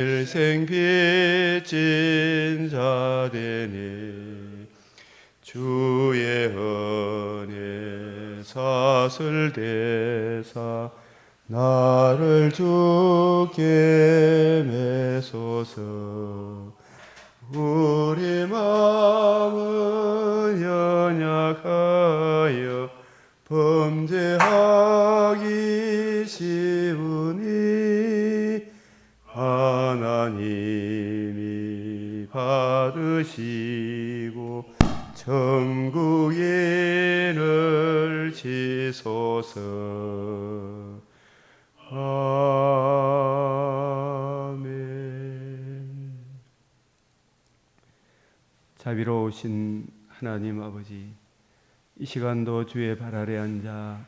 일생 빚진 자 되니 주의 은혜 사슬대사 나를 주께 메소서. 우리 마음은 연약하여 범죄하기 쉬우니 하나님이 받으시고 천국인을 지소서. 아멘. 자비로우신 하나님 아버지, 이 시간도 주의 발 아래 앉아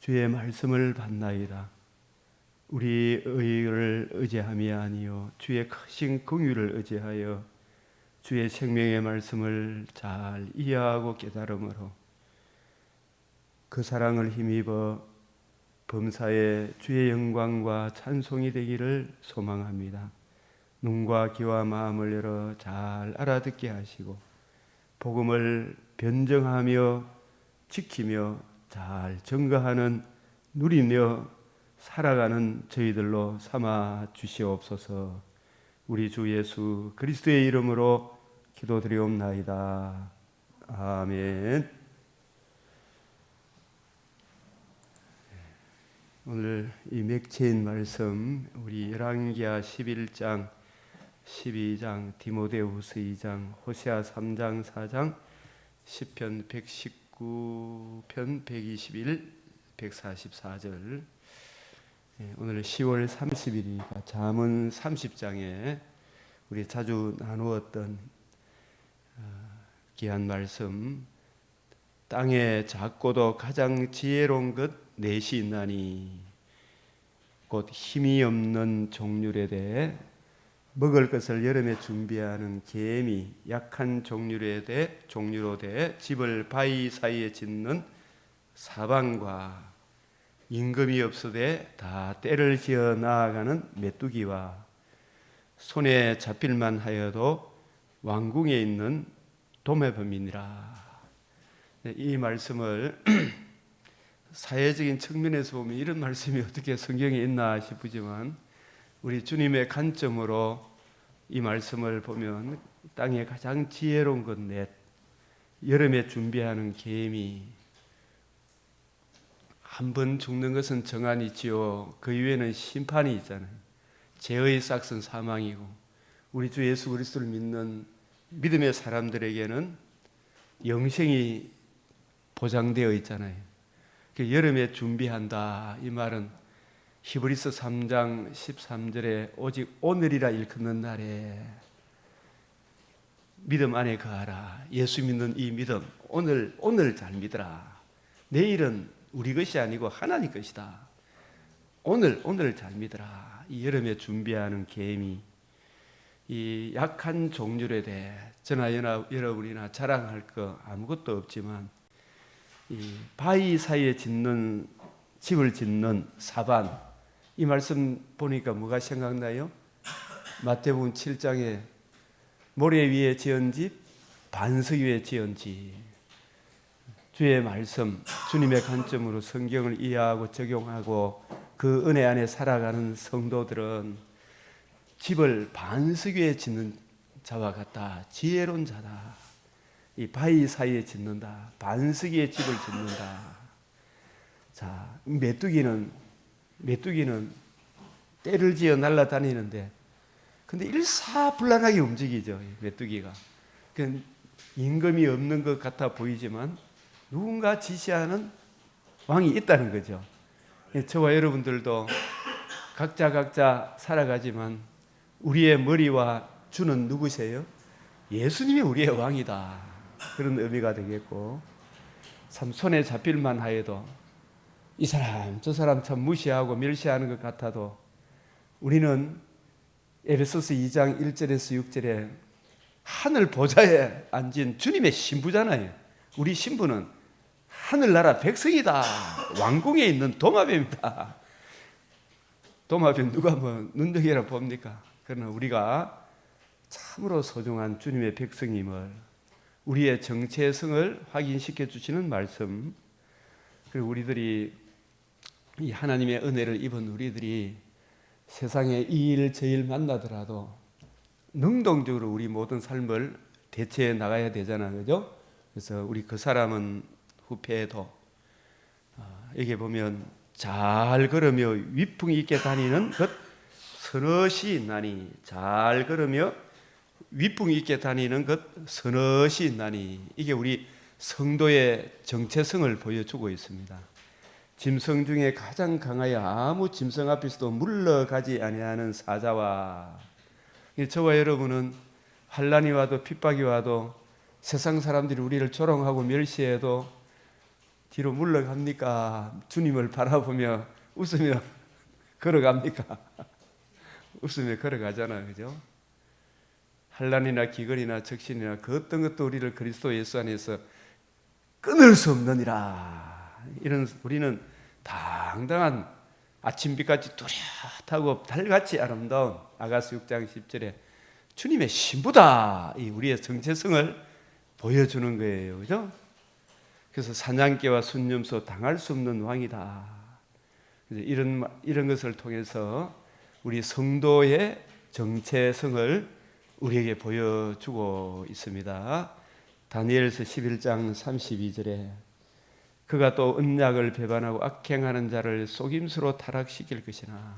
주의 말씀을 받나이다. 우리 의를 의지함이 아니요 주의 크신 긍휼을 의지하여 주의 생명의 말씀을 잘 이해하고 깨달음으로 그 사랑을 힘입어 범사에 주의 영광과 찬송이 되기를 소망합니다. 눈과 귀와 마음을 열어 잘 알아듣게 하시고 복음을 변정하며 지키며 잘 증거하는 누리며 살아가는 저희들로 삼아 주시옵소서. 우리 주 예수 그리스도의 이름으로 기도드리옵나이다. 아멘. 오늘 이 맥체인 말씀 우리 열왕기하 11장, 12장, 디모데후서 2장, 호세아 3장, 4장, 시편 119편 121, 144절. 오늘 10월 30일이니까 잠언 30장에 우리 자주 나누었던 귀한 말씀, 땅에 작고도 가장 지혜로운 것 넷이 있나니 곧 힘이 없는 종류에 대해 먹을 것을 여름에 준비하는 개미, 약한 종류로 대 집을 바위 사이에 짓는 사방과 임금이 없으되 다 때를 지어 나아가는 메뚜기와 손에 잡힐만 하여도 왕궁에 있는 도매범이니라. 이 말씀을 사회적인 측면에서 보면 이런 말씀이 어떻게 성경에 있나 싶지만 우리 주님의 관점으로 이 말씀을 보면 땅에 가장 지혜로운 것 넷, 여름에 준비하는 개미, 한 번 죽는 것은 정한이지요. 그 이후에는 심판이 있잖아요. 죄의 싹은 사망이고 우리 주 예수 그리스도를 믿는 믿음의 사람들에게는 영생이 보장되어 있잖아요. 여름에 준비한다. 이 말은 히브리서 3장 13절에 오직 오늘이라 일컫는 날에 믿음 안에 거하라. 예수 믿는 이 믿음, 오늘 잘 믿어라. 내일은 우리 것이 아니고 하나님 것이다. 오늘 잘 믿어라. 이 여름에 준비하는 개미, 이 약한 종류에 대해 저나 여러분이나 자랑할 거 아무것도 없지만 이 바위 사이에 집을 짓는 사반, 이 말씀 보니까 뭐가 생각나요? 마태복음 7장에 모래 위에 지은 집, 반석 위에 지은 집. 주의 말씀, 주님의 관점으로 성경을 이해하고 적용하고 그 은혜 안에 살아가는 성도들은 집을 반석 위에 짓는 자와 같다. 지혜로운 자다. 이 바위 사이에 짓는다. 반석 위에 집을 짓는다. 자, 메뚜기는 때를 지어 날아다니는데 근데 일사불란하게 움직이죠. 메뚜기가. 그 임금이 없는 것 같아 보이지만 누군가 지시하는 왕이 있다는 거죠. 저와 여러분들도 각자 살아가지만 우리의 머리와 주는 누구세요? 예수님이 우리의 왕이다. 그런 의미가 되겠고, 참 손에 잡힐만 하여도 이 사람 저 사람 참 무시하고 멸시하는 것 같아도 우리는 에베소서 2장 1절에서 6절에 하늘 보좌에 앉은 주님의 신부잖아요. 우리 신부는 하늘나라 백성이다. 왕궁에 있는 도마뱀이다. 도마뱀 누가 뭐 눈덩이라 봅니까? 그러나 우리가 참으로 소중한 주님의 백성임을, 우리의 정체성을 확인시켜 주시는 말씀, 그리고 우리들이 이 하나님의 은혜를 입은 우리들이 세상에 이 일 저 일 만나더라도 능동적으로 우리 모든 삶을 대체해 나가야 되잖아, 그죠? 그래서 우리 그 사람은 후패에도 여기 보면 잘 걸으며 위풍이 있게 다니는 것 서너시 있나니, 잘 걸으며 위풍이 있게 다니는 것 서너시 있나니, 이게 우리 성도의 정체성을 보여주고 있습니다. 짐승 중에 가장 강하여 아무 짐승 앞에서도 물러가지 아니하는 사자와, 저와 여러분은 환난이 와도 핍박이 와도 세상 사람들이 우리를 조롱하고 멸시해도 뒤로 물러갑니까? 주님을 바라보며 웃으며 걸어갑니까? 웃으며 걸어가잖아요, 그죠? 환난이나 기근이나 적신이나 그 어떤 것도 우리를 그리스도 예수 안에서 끊을 수 없느니라. 이런 우리는 당당한 아침빛같이 뚜렷하고 달같이 아름다운 아가서 6장 10절에 주님의 신부다, 이 우리의 정체성을 보여주는 거예요, 그죠? 그래서 사냥개와 순념소 당할 수 없는 왕이다. 이런 것을 통해서 우리 성도의 정체성을 우리에게 보여주고 있습니다. 다니엘서 11장 32절에 그가 또 언약을 배반하고 악행하는 자를 속임수로 타락시킬 것이나,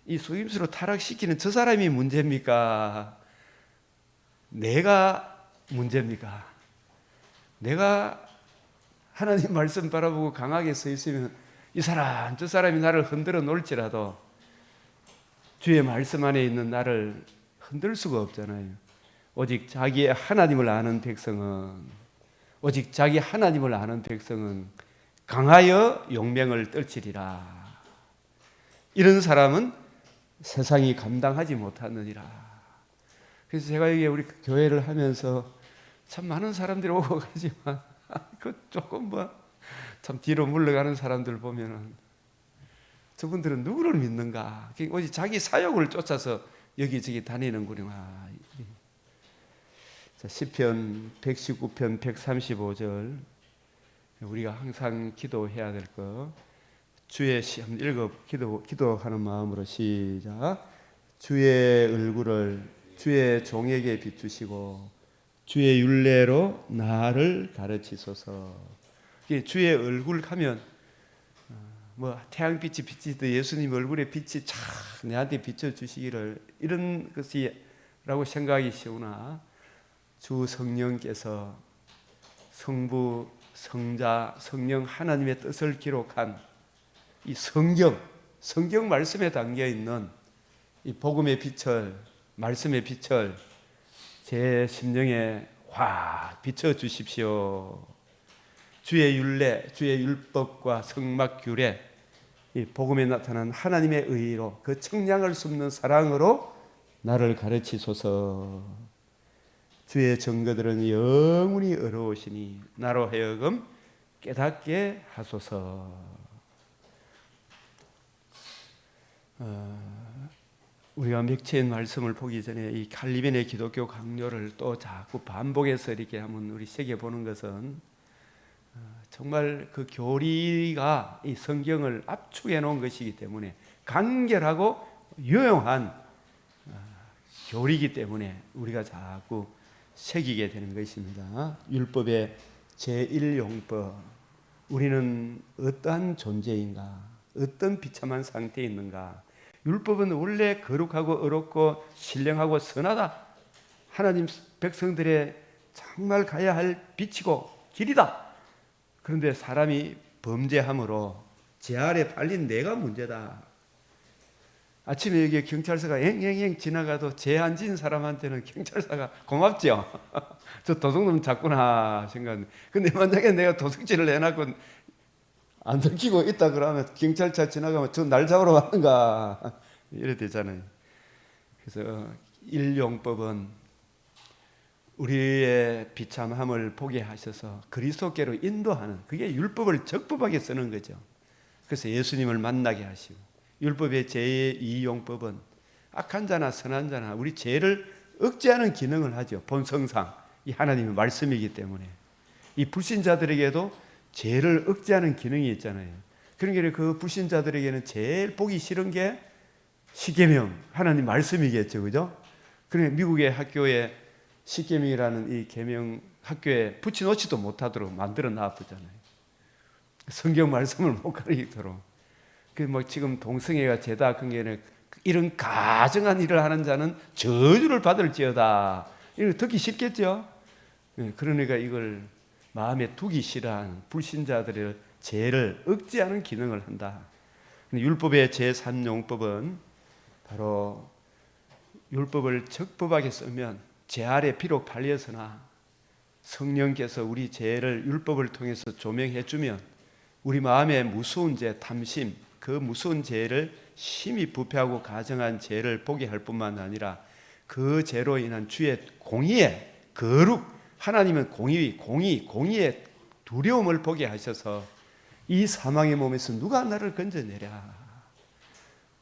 이 속임수로 타락시키는 저 사람이 문제입니까? 내가 문제입니까? 내가 하나님 말씀 바라보고 강하게 서 있으면 이 사람 저 사람이 나를 흔들어 놓을지라도 주의 말씀 안에 있는 나를 흔들 수가 없잖아요. 오직 자기의 하나님을 아는 백성은, 오직 자기 하나님을 아는 백성은 강하여 용맹을 떨치리라. 이런 사람은 세상이 감당하지 못하느니라. 그래서 제가 이게 우리 교회를 하면서 참 많은 사람들이 오고 가지만 그 조금 참 뒤로 물러가는 사람들 보면은 저분들은 누구를 믿는가? 오직 자기 사욕을 쫓아서 여기저기 다니는구나. 시편 119편 135절 우리가 항상 기도해야 될 것, 주의 시험 기도하는 마음으로 시작. 주의 얼굴을 주의 종에게 비추시고 주의 율례로 나를 가르치소서. 주의 얼굴 하면 태양빛이 비치듯 예수님 얼굴의 빛이 쫙 내한테 비춰주시기를, 이런 것이라고 생각이 쉬우나 주 성령께서 성부, 성자, 성령 하나님의 뜻을 기록한 이 성경 말씀에 담겨 있는 이 복음의 빛을, 말씀의 빛을 제 심령에 확 비춰 주십시오. 주의 율례, 주의 율법과 성막 규례, 이 복음에 나타난 하나님의 의로, 그 청량을 숨는 사랑으로 나를 가르치소서. 주의 증거들은 영원히 어려우시니 나로 하여금 깨닫게 하소서. 우리가 맥체인 말씀을 보기 전에 이 칼빈의 기독교 강요를 또 자꾸 반복해서 이렇게 한번 우리 새겨보는 것은 정말 그 교리가 이 성경을 압축해 놓은 것이기 때문에, 간결하고 유용한 교리이기 때문에 우리가 자꾸 새기게 되는 것입니다. 율법의 제1용법, 우리는 어떠한 존재인가, 어떤 비참한 상태에 있는가. 율법은 원래 거룩하고 어렵고 신령하고 선하다, 하나님 백성들의 정말 가야 할 빛이고 길이다. 그런데 사람이 범죄함으로 제 아래 팔린 내가 문제다. 아침에 여기 경찰서가 앵앵앵 지나가도 죄 안 지은 사람한테는 경찰서가 고맙죠. 저 도둑놈 잡구나 생각하는데, 근데 만약에 내가 도둑질을 해놨고 안 들키고 있다 그러면 경찰차 지나가면 저 날 잡으러 왔는가 이래 되잖아요. 그래서 일용법은 우리의 비참함을 보게 하셔서 그리스도께로 인도하는, 그게 율법을 적법하게 쓰는 거죠. 그래서 예수님을 만나게 하시고, 율법의 제2용법은 악한 자나 선한 자나 우리 죄를 억제하는 기능을 하죠. 본성상 이 하나님의 말씀이기 때문에. 이 불신자들에게도 죄를 억제하는 기능이 있잖아요. 그러니까 그 불신자들에게는 제일 보기 싫은 게 십계명, 하나님 말씀이겠죠. 그죠? 그러니까 미국의 학교에 십계명이라는 이 계명 학교에 붙여놓지도 못하도록 만들어 놔두잖아요. 성경 말씀을 못 가르치도록. 그 뭐 지금 동성애가 죄다 그게 이런 가증한 일을 하는 자는 저주를 받을지어다. 이거 듣기 쉽겠죠? 그러니까 이걸 마음에 두기 싫어하는 불신자들의 죄를 억제하는 기능을 한다. 율법의 제3용법은 바로 율법을 적법하게 쓰면 죄 아래 비록 팔려서나 성령께서 우리 죄를 율법을 통해서 조명해 주면 우리 마음의 무서운 죄, 탐심, 그 무서운 죄를 심히 부패하고 가정한 죄를 보게 할 뿐만 아니라 그 죄로 인한 주의 공의의 거룩, 하나님은 공의의 두려움을 보게 하셔서 이 사망의 몸에서 누가 나를 건져내랴.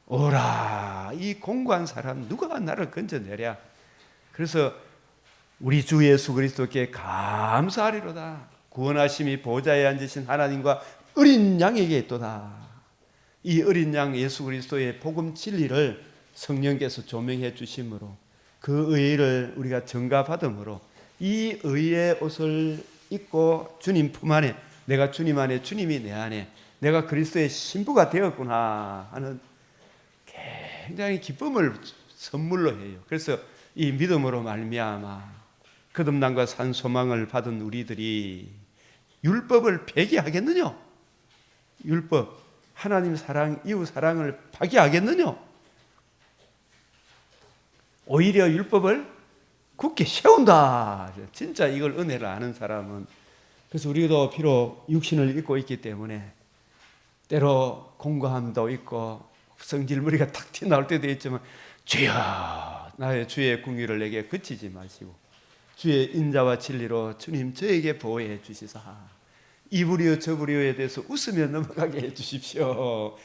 오라, 이 공고한 사람 누가 나를 건져내랴. 그래서 우리 주 예수 그리스도께 감사하리로다. 구원하심이 보좌에 앉으신 하나님과 어린 양에게 있도다. 이 어린 양 예수 그리스도의 복음 진리를 성령께서 조명해 주심으로 그 의를 우리가 전가받음으로 이 의의 옷을 입고 주님 품 안에, 내가 주님 안에, 주님이 내 안에, 내가 그리스도의 신부가 되었구나 하는 굉장히 기쁨을 선물로 해요. 그래서 이 믿음으로 말미암아 거듭남과 산 소망을 받은 우리들이 율법을 폐기하겠느냐? 율법, 하나님 사랑, 이웃 사랑을 파기하겠느냐? 오히려 율법을 굳게 세운다. 진짜 이걸 은혜를 아는 사람은. 그래서 우리도 비록 육신을 입고 있기 때문에 때로 공고함도 있고 성질머리가 탁 튀어나올 때도 있지만, 주여 나의 주의 궁유를 내게 그치지 마시고 주의 인자와 진리로 주님 저에게 보호해 주시사 이불이요 저불이요에 대해서 웃으며 넘어가게 해 주십시오.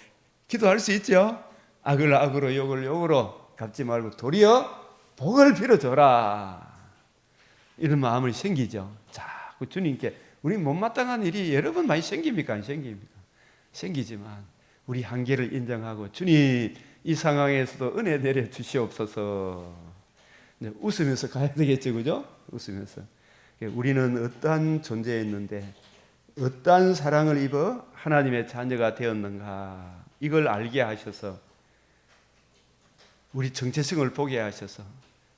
기도할 수 있죠? 악을 악으로 욕을 욕으로 갚지 말고 도리어 복을 빌어줘라. 이런 마음을 생기죠. 자꾸 주님께 우리 못마땅한 일이 여러 번 많이 생깁니까? 안 생깁니까? 생기지만 우리 한계를 인정하고 주님 이 상황에서도 은혜 내려 주시옵소서. 웃으면서 가야 되겠죠, 그죠? 웃으면서. 우리는 어떠한 존재였는데 어떠한 사랑을 입어 하나님의 자녀가 되었는가, 이걸 알게 하셔서 우리 정체성을 보게 하셔서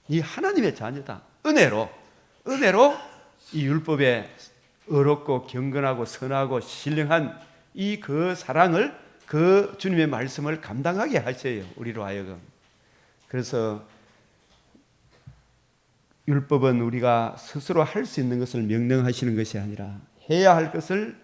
이 하나님의 자녀다. 은혜로 이 율법에 어렵고 경건하고 선하고 신령한 이 그 사랑을, 그 주님의 말씀을 감당하게 하셔요, 우리로 하여금. 그래서 율법은 우리가 스스로 할 수 있는 것을 명령하시는 것이 아니라 해야 할 것을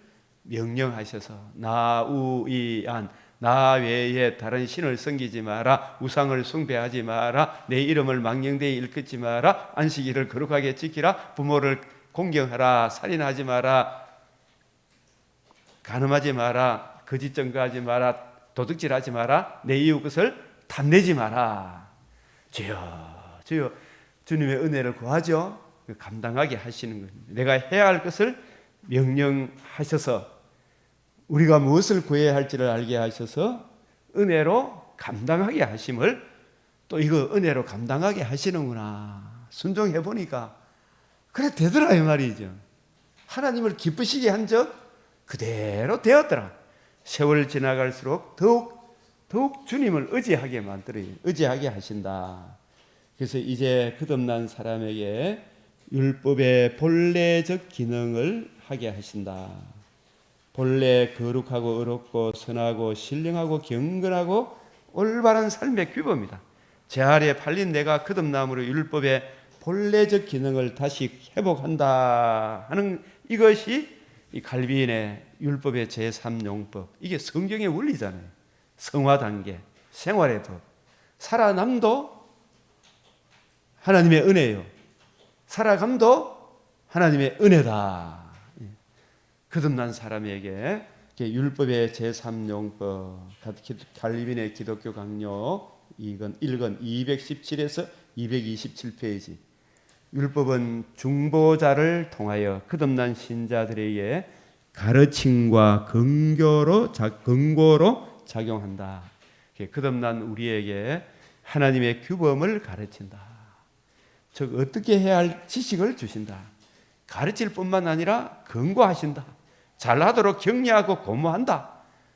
명령하셔서 나우이안, 나 외에 다른 신을 섬기지 마라, 우상을 숭배하지 마라, 내 이름을 망령되이 일컫지 마라, 안식일을 거룩하게 지키라, 부모를 공경하라, 살인하지 마라, 간음하지 마라, 거짓 증거하지 마라, 도둑질하지 마라, 내 이웃 것을 탐내지 마라. 주여 주여, 주님의 은혜를 구하죠. 감당하게 하시는 겁니다. 내가 해야 할 것을 명령하셔서 우리가 무엇을 구해야 할지를 알게 하셔서 은혜로 감당하게 하심을, 또 이거 은혜로 감당하게 하시는구나 순종해 보니까 그래 되더라 이 말이죠. 하나님을 기쁘시게 한 적 그대로 되었더라. 세월 지나갈수록 더욱 주님을 의지하게 만들어요. 의지하게 하신다. 그래서 이제 거듭난 사람에게 율법의 본래적 기능을 하게 하신다. 본래 거룩하고 의롭고 선하고 신령하고 경건하고 올바른 삶의 규범이다. 제 아래 팔린 내가 거듭남으로 율법의 본래적 기능을 다시 회복한다 하는 이것이 이 갈비인의 율법의 제3용법. 이게 성경의 원리잖아요. 성화 단계, 생활의 법. 살아남도 하나님의 은혜요, 살아감도 하나님의 은혜다. 거듭난 사람에게 율법의 제3용법 칼빈의 기독교 강요 이건 1권 217에서 227페이지. 율법은 중보자를 통하여 거듭난 신자들에게 가르침과 근거로 작용한다. 거듭난 우리에게 하나님의 규범을 가르친다. 즉 어떻게 해야 할 지식을 주신다. 가르칠 뿐만 아니라 근거하신다. 잘하도록 격려하고 고무한다.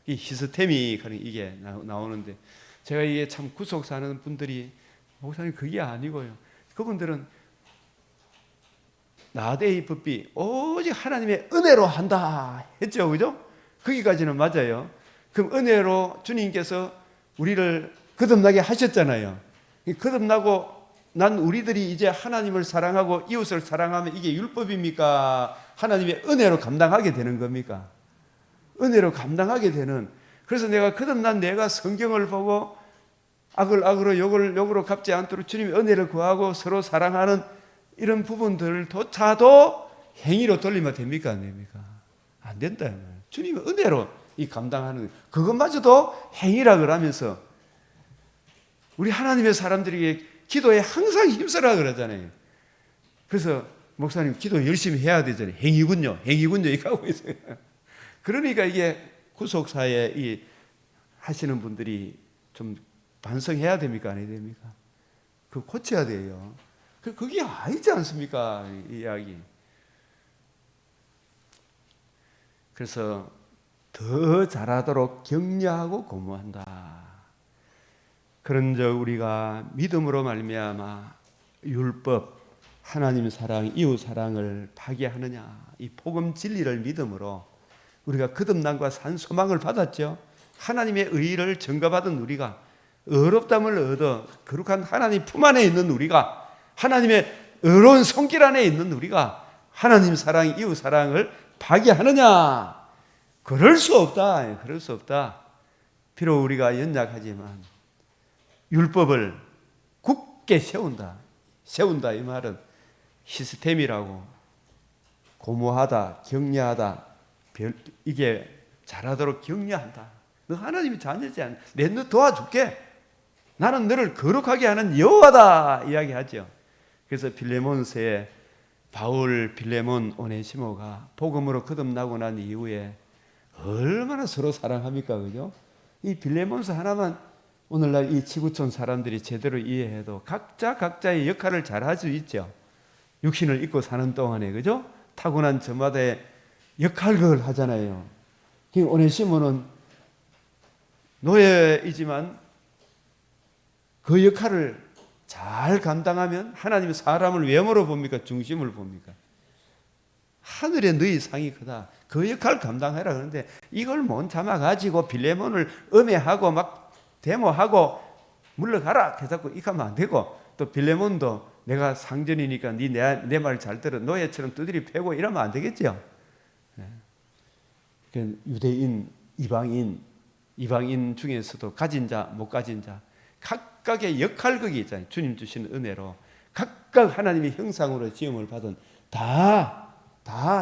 이 히스테미 이게 나오는데 제가 이게 참 구속사는 분들이 목사님 그게 아니고요. 그분들은 나대의 법비 오직 하나님의 은혜로 한다 했죠, 그죠? 거기까지는 맞아요. 그럼 은혜로 주님께서 우리를 거듭나게 하셨잖아요. 거듭나고 난 우리들이 이제 하나님을 사랑하고 이웃을 사랑하면 이게 율법입니까? 하나님의 은혜로 감당하게 되는 겁니까? 은혜로 감당하게 되는. 그래서 내가 거듭난 내가 성경을 보고 악을 악으로 욕을 욕으로 갚지 않도록 주님의 은혜를 구하고 서로 사랑하는 이런 부분들조차도 행위로 돌리면 됩니까? 안 됩니까? 안 된다. 주님의 은혜로 이 감당하는 그것마저도 행위라 그러면서 우리 하나님의 사람들에게 기도에 항상 힘쓰라 그러잖아요. 그래서 목사님 기도 열심히 해야 되잖아요. 행위군요. 이렇게 하고 있어요. 그러니까 이게 구속사에 이 하시는 분들이 좀 반성해야 됩니까? 안 해야 됩니까? 그거 고쳐야 돼요. 그게 아니지 않습니까? 이 이야기. 그래서 더 잘하도록 격려하고 고무한다. 그런즉 우리가 믿음으로 말미암아 율법, 하나님 사랑, 이웃 사랑을 파괴하느냐? 이 복음 진리를 믿음으로 우리가 거듭남과 산 소망을 받았죠. 하나님의 의를 증거받은 우리가 의롭다함을 얻어 거룩한 하나님 품 안에 있는 우리가 하나님의 의로운 손길 안에 있는 우리가 하나님 사랑, 이웃 사랑을 파괴하느냐? 그럴 수 없다. 그럴 수 없다. 비록 우리가 연약하지만 율법을 굳게 세운다. 세운다 이 말은 시스템이라고 고무하다, 격려하다. 이게 잘하도록 격려한다. 너 하나님이 자녀지 않냐? 내 너 도와줄게. 나는 너를 거룩하게 하는 여호와다 이야기하죠. 그래서 빌레몬서에 바울, 빌레몬, 오네시모가 복음으로 거듭나고 난 이후에 얼마나 서로 사랑합니까? 그죠? 이 빌레몬서 하나만 오늘날 이 지구촌 사람들이 제대로 이해해도 각자의 역할을 잘 할 수 있죠. 육신을 입고 사는 동안에, 그죠? 타고난 저마다의 역할을 하잖아요. 오네시모는 노예이지만 그 역할을 잘 감당하면 하나님이 사람을 외모로 봅니까? 중심을 봅니까? 하늘의 너희 상이 크다. 그 역할을 감당해라. 그런데 이걸 못 참아가지고 빌레몬을 음해하고 막 데모하고 물러가라. 해서 이렇게 하면 안 되고 또 빌레몬도 내가 상전이니까 내 말 잘 들어. 노예처럼 두드리 패고 이러면 안 되겠죠. 유대인, 이방인 중에서도 가진 자, 못 가진 자 각각의 역할극이 있잖아요. 주님 주시는 은혜로 각각 하나님의 형상으로 지음을 받은 다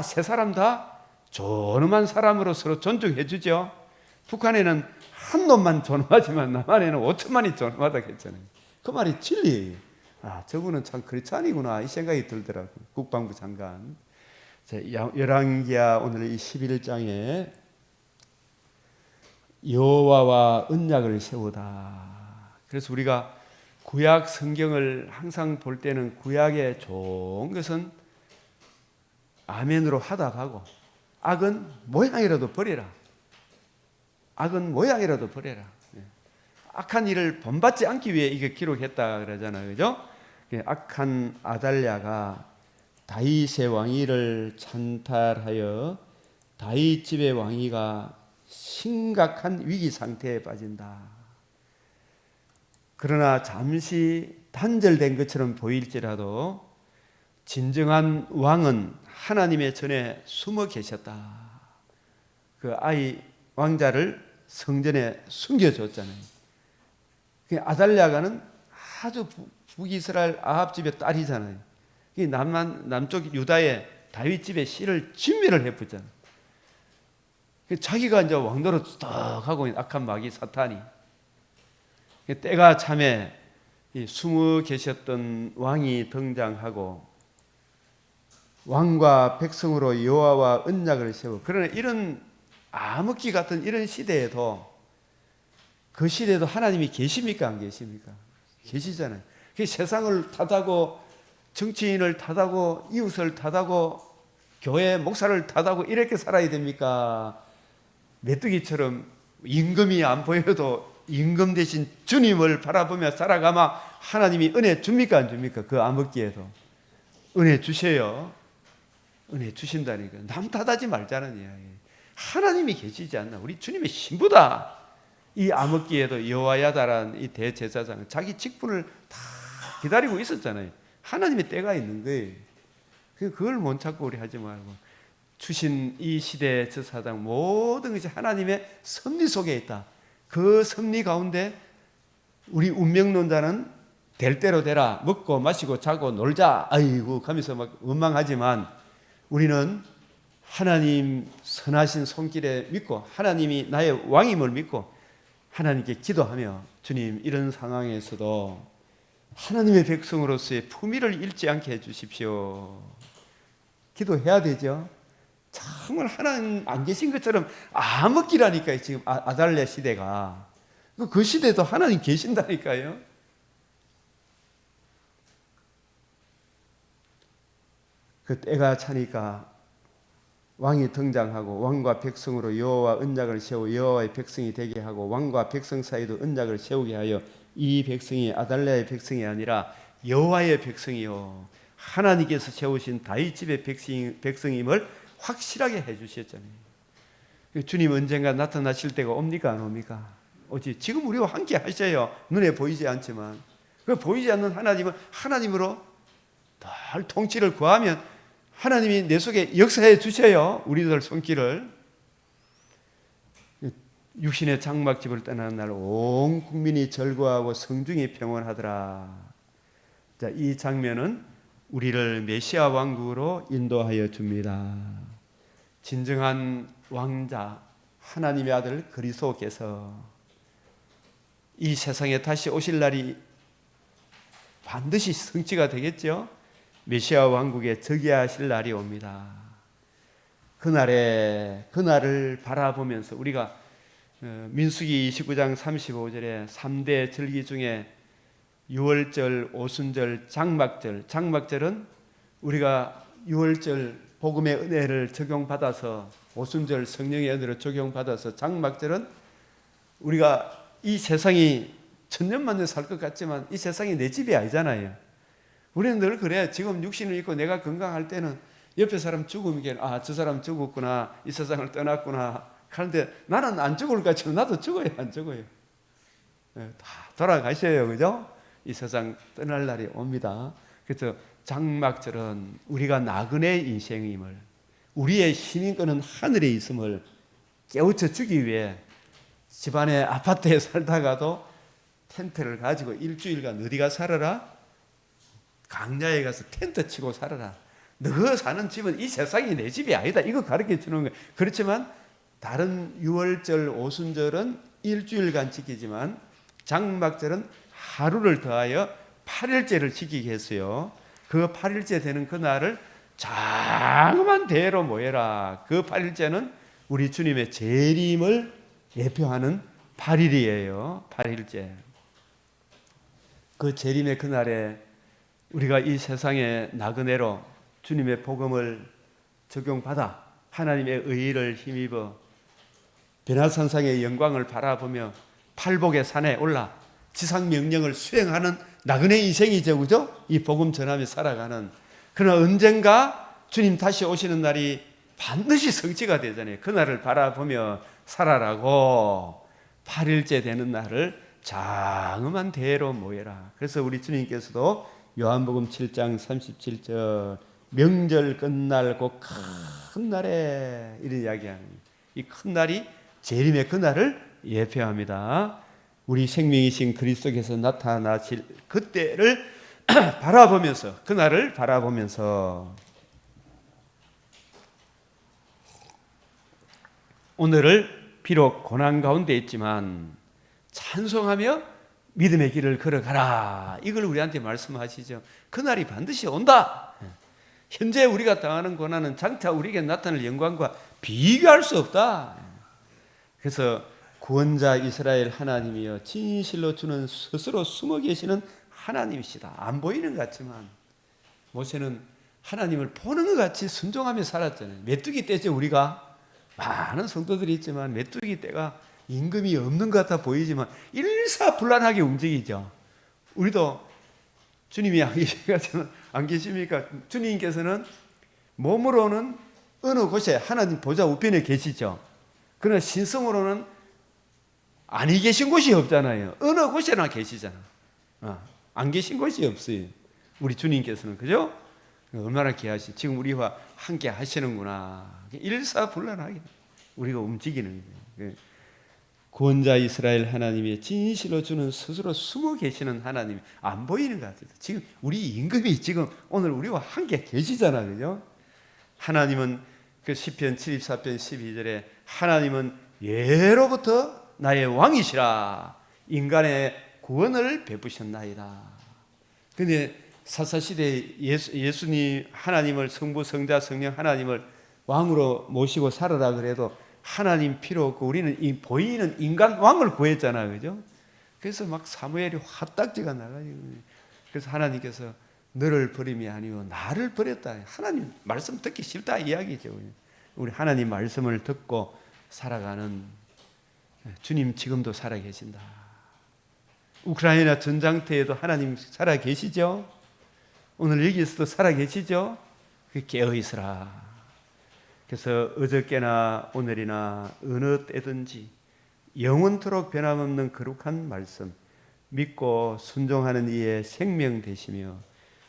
세 사람 다 존엄한 사람으로 서로 존중해 주죠. 북한에는 한 놈만 존엄하지만 남한에는 5천만이 존엄하다고 했잖아요. 그 말이 진리예요. 저분은 참 크리스찬이구나 이 생각이 들더라고요. 국방부 장관. 열왕기하 오늘 이 11장에 여호와와 언약을 세우다. 그래서 우리가 구약 성경을 항상 볼 때는 구약의 좋은 것은 아멘으로 하답하고 악은 모양이라도 버려라. 악은 모양이라도 버려라. 악한 일을 본받지 않기 위해 이게 기록했다 그러잖아요. 그죠? 악한 아달랴가 다윗의 왕위를 찬탈하여 다윗 집의 왕위가 심각한 위기 상태에 빠진다. 그러나 잠시 단절된 것처럼 보일지라도 진정한 왕은 하나님의 전에 숨어 계셨다. 그 아이 왕자를 성전에 숨겨줬잖아요. 아달랴가는 아주 북이스라엘 아합 집의 딸이잖아요. 남쪽 유다의 다윗 집의 씨를 진멸을 해붙잖아요. 자기가 이제 왕노릇 딱 하고 있는 악한 마귀 사탄이, 때가 참에 숨어 계셨던 왕이 등장하고 왕과 백성으로 여호와와 언약을 세우고, 그러나 이런 암흑기 같은 이런 시대에도, 그 시대에도 하나님이 계십니까 안 계십니까? 계시잖아요. 세상을 탓하고 정치인을 탓하고 이웃을 탓하고 교회 목사를 탓하고 이렇게 살아야 됩니까? 메뚜기처럼 임금이 안 보여도 임금 대신 주님을 바라보며 살아가면 하나님이 은혜 줍니까 안 줍니까? 그 암흑기에도 은혜 주셔요. 은혜 주신다니까. 남 탓하지 말자는 이야기. 하나님이 계시지 않나? 우리 주님의 신부다. 이 암흑기에도 여호와야다라는 이 대제사장 자기 직분을 다 기다리고 있었잖아요. 하나님의 때가 있는 거예요. 그걸 못 찾고 우리 하지 말고, 주신 이 시대의 저 사장 모든 것이 하나님의 섭리 속에 있다. 그 섭리 가운데 우리 운명론자는 될 대로 되라, 먹고 마시고 자고 놀자, 아이고 하면서 막 원망하지만, 우리는 하나님 선하신 손길에 믿고 하나님이 나의 왕임을 믿고 하나님께 기도하며, 주님 이런 상황에서도 하나님의 백성으로서의 품위를 잃지 않게 해주십시오. 기도해야 되죠. 정말 하나님 안 계신 것처럼 암흑기라니까요. 지금 아달랴 시대가. 그 시대도 하나님 계신다니까요. 그 때가 차니까 왕이 등장하고 왕과 백성으로 여호와 언약을 세워 여호와의 백성이 되게 하고, 왕과 백성 사이도 언약을 세우게 하여 이 백성이 아달랴의 백성이 아니라 여호와의 백성이요 하나님께서 세우신 다윗 집의 백성임을 확실하게 해주셨잖아요. 주님 언젠가 나타나실 때가 옵니까 안 옵니까? 오지. 지금 우리와 함께 하셔요. 눈에 보이지 않지만 그 보이지 않는 하나님은 하나님으로 늘 통치를 구하면 하나님이 내 속에 역사해 주셔요. 우리들 손길을. 육신의 장막집을 떠나는 날 온 국민이 절거하고 성중이 평온하더라. 자, 이 장면은 우리를 메시아 왕국으로 인도하여 줍니다. 진정한 왕자 하나님의 아들 그리스도께서 이 세상에 다시 오실 날이 반드시 성취가 되겠죠. 메시아 왕국에 즉위하실 날이 옵니다. 그날을 바라보면서 우리가 민수기 29장 35절에 3대 절기 중에 유월절, 오순절, 장막절은 우리가 유월절 복음의 은혜를 적용받아서, 오순절 성령의 은혜를 적용받아서, 장막절은 우리가 이 세상이 천년만년 살 것 같지만 이 세상이 내 집이 아니잖아요. 우리는 늘 그래. 지금 육신을 입고 내가 건강할 때는 옆에 사람 죽으면 저 사람 죽었구나, 이 세상을 떠났구나 하는데, 나는 안 죽을 것 같지만 나도 죽어요 안 죽어요? 다 돌아가셔요. 그죠? 이 세상 떠날 날이 옵니다. 그래서 장막절은 우리가 나그네 인생임을, 우리의 신인권은 하늘에 있음을 깨우쳐 주기 위해 집안의 아파트에 살다가도 텐트를 가지고 일주일간 어디가 살아라? 강야에 가서 텐트 치고 살아라. 너 사는 집은 이 세상이 내 집이 아니다. 이거 가르쳐 주는 거예요. 그렇지만 다른 유월절, 오순절은 일주일간 지키지만 장막절은 하루를 더하여 8일째를 지키게 했어요. 그 8일째 되는 그날을 자그만 대회로 모여라. 그 8일째는 우리 주님의 재림을 예표하는 8일이에요. 8일째. 그 재림의 그날에 우리가 이 세상의 나그네로 주님의 복음을 적용받아 하나님의 의의를 힘입어 변화산상의 영광을 바라보며 팔복의 산에 올라 지상 명령을 수행하는 나그네 인생이죠. 그죠? 이 복음 전하며 살아가는. 그러나 언젠가 주님 다시 오시는 날이 반드시 성취가 되잖아요. 그날을 바라보며 살아라고 8일째 되는 날을 장엄한 대회로 모여라. 그래서 우리 주님께서도 요한복음 7장 37절 명절 끝날 곧 큰 날에 이런 이야기하는, 이 큰 날이 재림의 그날을 예표합니다. 우리 생명이신 그리스도께서 나타나실 그때를 바라보면서, 그날을 바라보면서 오늘을 비록 고난 가운데 있지만 찬송하며 믿음의 길을 걸어가라. 이걸 우리한테 말씀하시죠. 그날이 반드시 온다. 현재 우리가 당하는 고난은 장차 우리에게 나타날 영광과 비교할 수 없다. 그래서 구원자 이스라엘 하나님이여 진실로 주는 스스로 숨어 계시는 하나님이시다. 안 보이는 것 같지만 모세는 하나님을 보는 것 같이 순종하며 살았잖아요. 메뚜기 떼죠. 우리가 많은 성도들이 있지만 메뚜기 떼가 임금이 없는 것 같아 보이지만 일사불란하게 움직이죠. 우리도 주님이 안 계십니까? 주님께서는 몸으로는 어느 곳에 하나님 보좌 우편에 계시죠. 그러나 신성으로는 아니 계신 곳이 없잖아요. 어느 곳에나 계시잖아. 안 계신 곳이 없어요. 우리 주님께서는. 그죠? 얼마나 귀하시. 지금 우리와 함께 하시는구나. 일사불란하게 우리가 움직이는 거예요. 구원자 이스라엘 하나님이 진실로 주는 스스로 숨어 계시는 하나님, 안 보이는 것 같아요. 지금 우리 임금이 지금 오늘 우리와 함께 계시잖아. 그죠? 하나님은 그 시편 74편 12절에 하나님은 예로부터 나의 왕이시라 인간의 구원을 베푸셨나이다. 근데 사사시대에 예수님 하나님을 성부 성자 성령 하나님을 왕으로 모시고 살아라 그래도 하나님 필요 없고 우리는 이 보이는 인간 왕을 구했잖아요. 그죠? 그래서 막 사무엘이 화딱지가 나가요. 그래서 하나님께서 너를 버림이 아니고 나를 버렸다. 하나님 말씀 듣기 싫다 이야기죠. 우리 하나님 말씀을 듣고 살아가는 주님 지금도 살아계신다. 우크라이나 전장터에도 하나님 살아계시죠? 오늘 여기에서도 살아계시죠? 깨어있으라. 그래서 어저께나 오늘이나 어느 때든지 영원토록 변함없는 거룩한 말씀 믿고 순종하는 이의 생명 되시며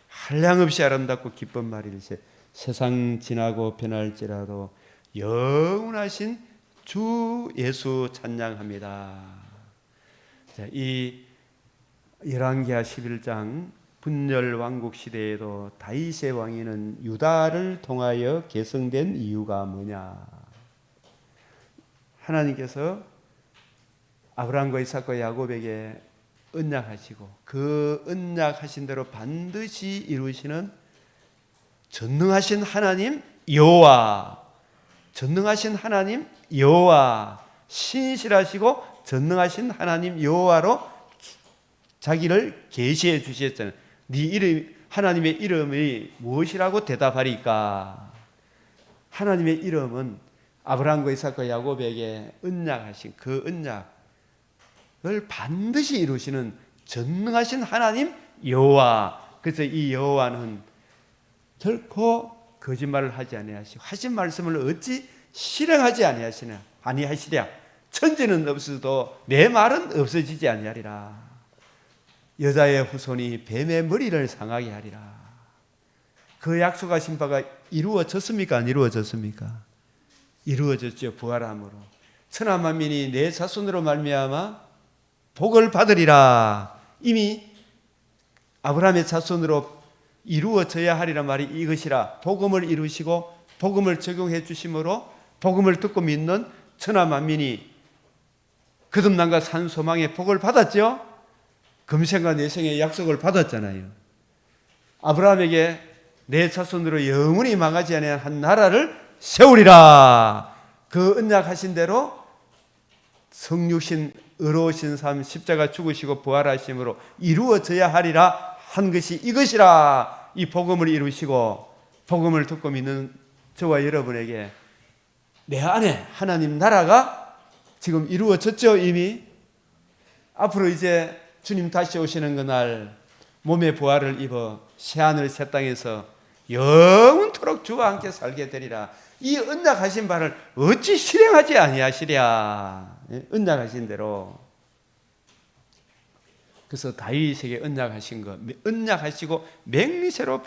한량없이 아름답고 기쁜 말일세 세상 지나고 변할지라도 영원하신 주 예수 찬양합니다. 자, 이 열왕기하 11장 분열 왕국 시대에도 다윗의 왕위는 유다를 통하여 계승된 이유가 뭐냐? 하나님께서 아브라함과 이삭과 야곱에게 언약하시고 그 언약하신 대로 반드시 이루시는 전능하신 하나님 여호와, 전능하신 하나님 여호와, 신실하시고 전능하신 하나님 여호와로 자기를 계시해 주셨잖아요. 네 이름, 하나님의 이름이 무엇이라고 대답하리까? 하나님의 이름은 아브라함과 이삭과 야곱에게 언약하신 그 언약을 반드시 이루시는 전능하신 하나님 여호와. 그래서 이 여호와는 결코 거짓말을 하지 아니하시고 하신 말씀을 어찌 실행하지 아니하시랴. 천지는 없어도 내 말은 없어지지 아니하리라. 여자의 후손이 뱀의 머리를 상하게 하리라. 그 약속하신 바가 이루어졌습니까? 안 이루어졌습니까? 이루어졌죠. 부활함으로 천하 만민이 내 자손으로 말미암아 복을 받으리라. 이미 아브라함의 자손으로 이루어져야 하리란 말이 이것이라. 복음을 이루시고 복음을 적용해 주심으로 복음을 듣고 믿는 천하 만민이 거듭남과 산 소망의 복을 받았죠. 금생과 내생의 약속을 받았잖아요. 아브라함에게 내 자손으로 영원히 망하지 아니한 한 나라를 세우리라. 그 언약하신 대로 성육신 의로우신 삶 십자가 죽으시고 부활하심으로 이루어져야 하리라 한 것이 이것이라. 이 복음을 이루시고 복음을 듣고 믿는 저와 여러분에게 내 안에 하나님 나라가 지금 이루어졌죠. 이미 앞으로 이제 주님 다시 오시는 그날 몸의 부활을 입어 새하늘 새 땅에서 영원토록 주와 함께 살게 되리라. 이 언약하신 바를 어찌 실행하지 아니하시랴. 언약하신 대로. 그래서 다윗에게 언약하신 것, 언약하시고 맹세로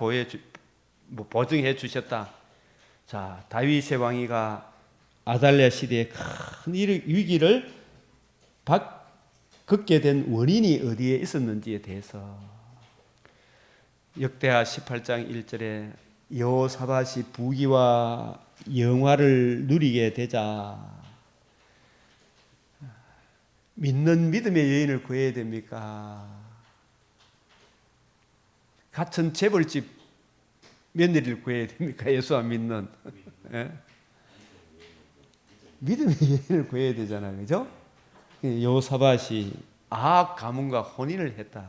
보증해 주셨다. 자, 다윗의 왕위가 아달랴 시대의 큰 위기를 겪게 된 원인이 어디에 있었는지에 대해서 역대하 18장 1절에 여호사밧이 부귀와 영화를 누리게 되자 믿는 믿음의 여인을 구해야 됩니까? 갇힌 재벌집 며느리를 구해야 됩니까? 예수 안 믿는 예? 믿음의 여인을 구해야 되잖아요, 그죠? 요사밧이 아합 가문과 혼인을 했다.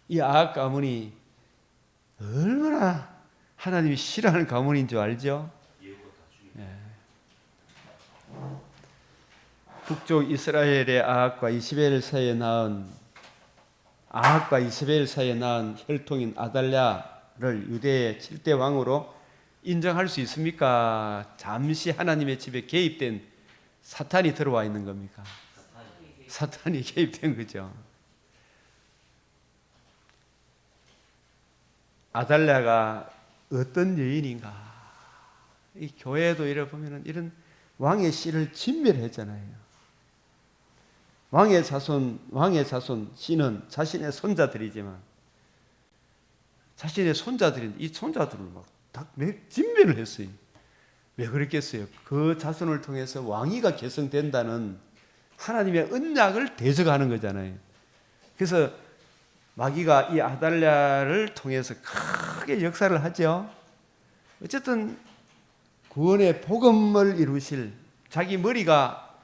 이 아합 가문이 얼마나 하나님이 싫어하는 가문인 줄 알죠? 예. 북쪽 이스라엘의 아합과 이스벨 사이에 낳은 혈통인 아달랴를 유대의 7대 왕으로 인정할 수 있습니까? 잠시 하나님의 집에 개입된 사탄이 들어와 있는 겁니까? 사탄이 개입된 거죠. 아달랴가 어떤 여인인가? 이 교회도 이래 보면은 이런 왕의 씨를 진멸했잖아요. 왕의 자손 씨는 자신의 손자들이지만 자신의 손자들인 이 손자들을 막 다 진멸을 했어요. 왜 그랬겠어요? 그 자손을 통해서 왕위가 계승된다는 하나님의 언약을 대적하는 거잖아요. 그래서 마귀가 이 아달랴를 통해서 크게 역사를 하죠. 어쨌든 구원의 복음을 이루실 자기 머리가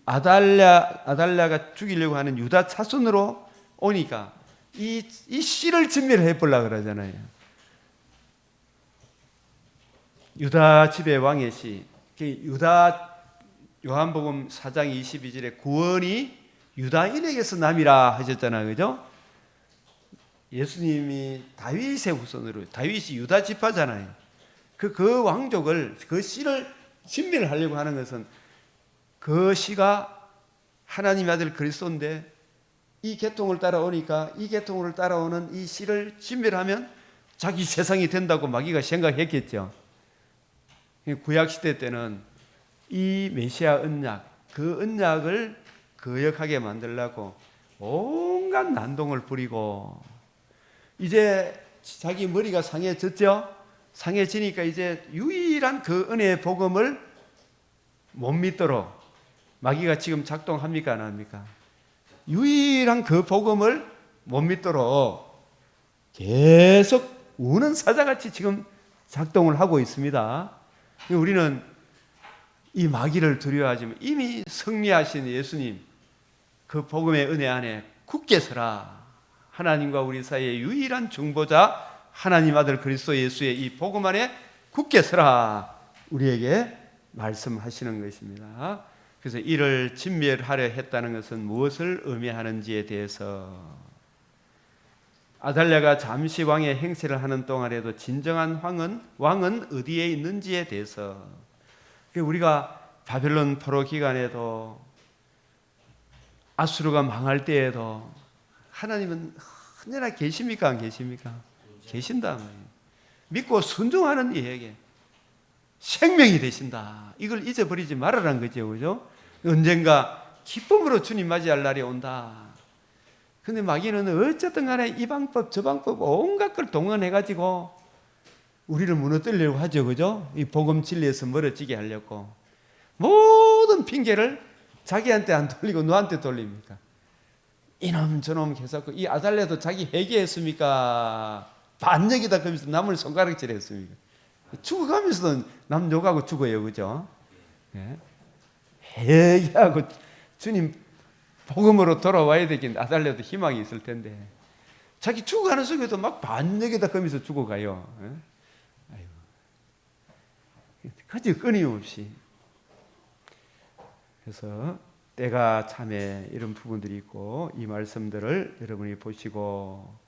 아달랴가 죽이려고 하는 유다 차손으로 오니까 이 씨를 진멸해 보려고 그러잖아요. 유다 집의 왕의 씨, 유다 요한복음 4장 22절에 구원이 유다인에게서 남이라 하셨잖아요, 그죠? 예수님이 다윗의 후손으로, 다윗이 유다 지파잖아요. 그 왕족을, 그 씨를 진멸하려고 하는 것은 그 씨가 하나님의 아들 그리스도인데 이 계통을 따라오니까 이 계통을 따라오는 이 씨를 진멸하면 자기 세상이 된다고 마귀가 생각했겠죠. 구약시대 때는 이 메시아 언약, 그 언약을 거역하게 만들려고 온갖 난동을 부리고 이제 자기 머리가 상해졌죠. 상해지니까 이제 유일한 그 은혜의 복음을 못 믿도록 마귀가 지금 작동합니까 안 합니까? 유일한 그 복음을 못 믿도록 계속 우는 사자같이 지금 작동을 하고 있습니다. 우리는 이 마귀를 두려워하지만 이미 승리하신 예수님 그 복음의 은혜 안에 굳게 서라. 하나님과 우리 사이의 유일한 중보자 하나님 아들 그리스도 예수의 이 복음 안에 굳게 서라. 우리에게 말씀하시는 것입니다. 그래서 이를 진멸하려 했다는 것은 무엇을 의미하는지에 대해서 아달랴가 잠시 왕의 행세를 하는 동안에도 진정한 왕은 어디에 있는지에 대해서 우리가 바벨론 포로 기간에도 아수르가 망할 때에도 하나님은 언제나 계십니까? 안 계십니까? 계신다. 믿고 순종하는 이에게 생명이 되신다. 이걸 잊어버리지 말아라는 거죠. 그죠? 언젠가 기쁨으로 주님 맞이할 날이 온다. 근데 마귀는 어쨌든 간에 이 방법 저 방법 온갖 걸 동원해가지고 우리를 무너뜨리려고 하죠. 그죠? 이 복음 진리에서 멀어지게 하려고 모든 핑계를 자기한테 안 돌리고 너한테 돌립니까? 이놈 저놈 해서 이 아달랴도 자기 회개했습니까? 반역이다 그러면서 남을 손가락질 했습니까? 죽어가면서도 남 욕하고 죽어요. 그죠? 예? 회개하고 주님 복음으로 돌아와야 되긴 아달랴도 희망이 있을 텐데 자기 죽어가는 속에도 막 반역이다 그러면서 죽어가요. 예? 아이고. 그저 끊임없이. 그래서 때가 참에 이런 부분들이 있고 이 말씀들을 여러분이 보시고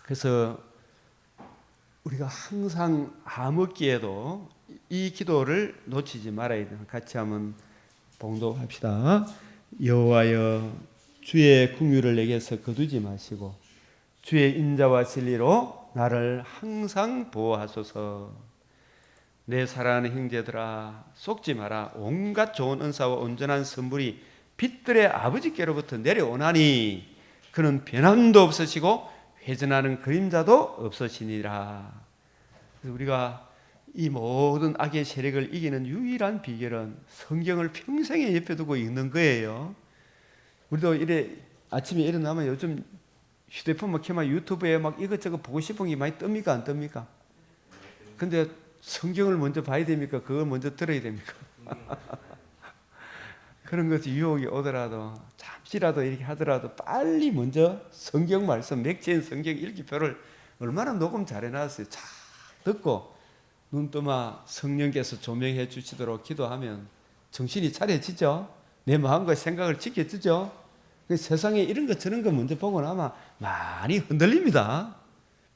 그래서 우리가 항상 암흑기에도 이 기도를 놓치지 말아야 돼요. 같이 한번 봉독합시다. 여호와여 주의 긍휼을 내게서 거두지 마시고 주의 인자와 진리로 나를 항상 보호하소서. 내 사랑하는 형제들아 속지 마라. 온갖 좋은 은사와 온전한 선물이 빛들의 아버지께로부터 내려오나니 그는 변함도 없으시고 회전하는 그림자도 없으시니라. 그래서 우리가 이 모든 악의 세력을 이기는 유일한 비결은 성경을 평생에 옆에 두고 읽는 거예요. 우리도 이래 아침에 일어나면 요즘 휴대폰 막 켜면 유튜브에 막 이것저것 보고 싶은 게 많이 뜹니까 안 뜹니까? 근데 성경을 먼저 봐야 됩니까? 그걸 먼저 들어야 됩니까? 그런 것이 유혹이 오더라도 잠시라도 이렇게 하더라도 빨리 먼저 성경 말씀 맥체인 성경 읽기표를 얼마나 녹음 잘 해놨어요. 잘 듣고 눈뜨마 성령께서 조명해 주시도록 기도하면 정신이 차려지죠. 내 마음과 생각을 지켜주죠. 세상에 이런 거 저런 거 먼저 보고 나면 많이 흔들립니다.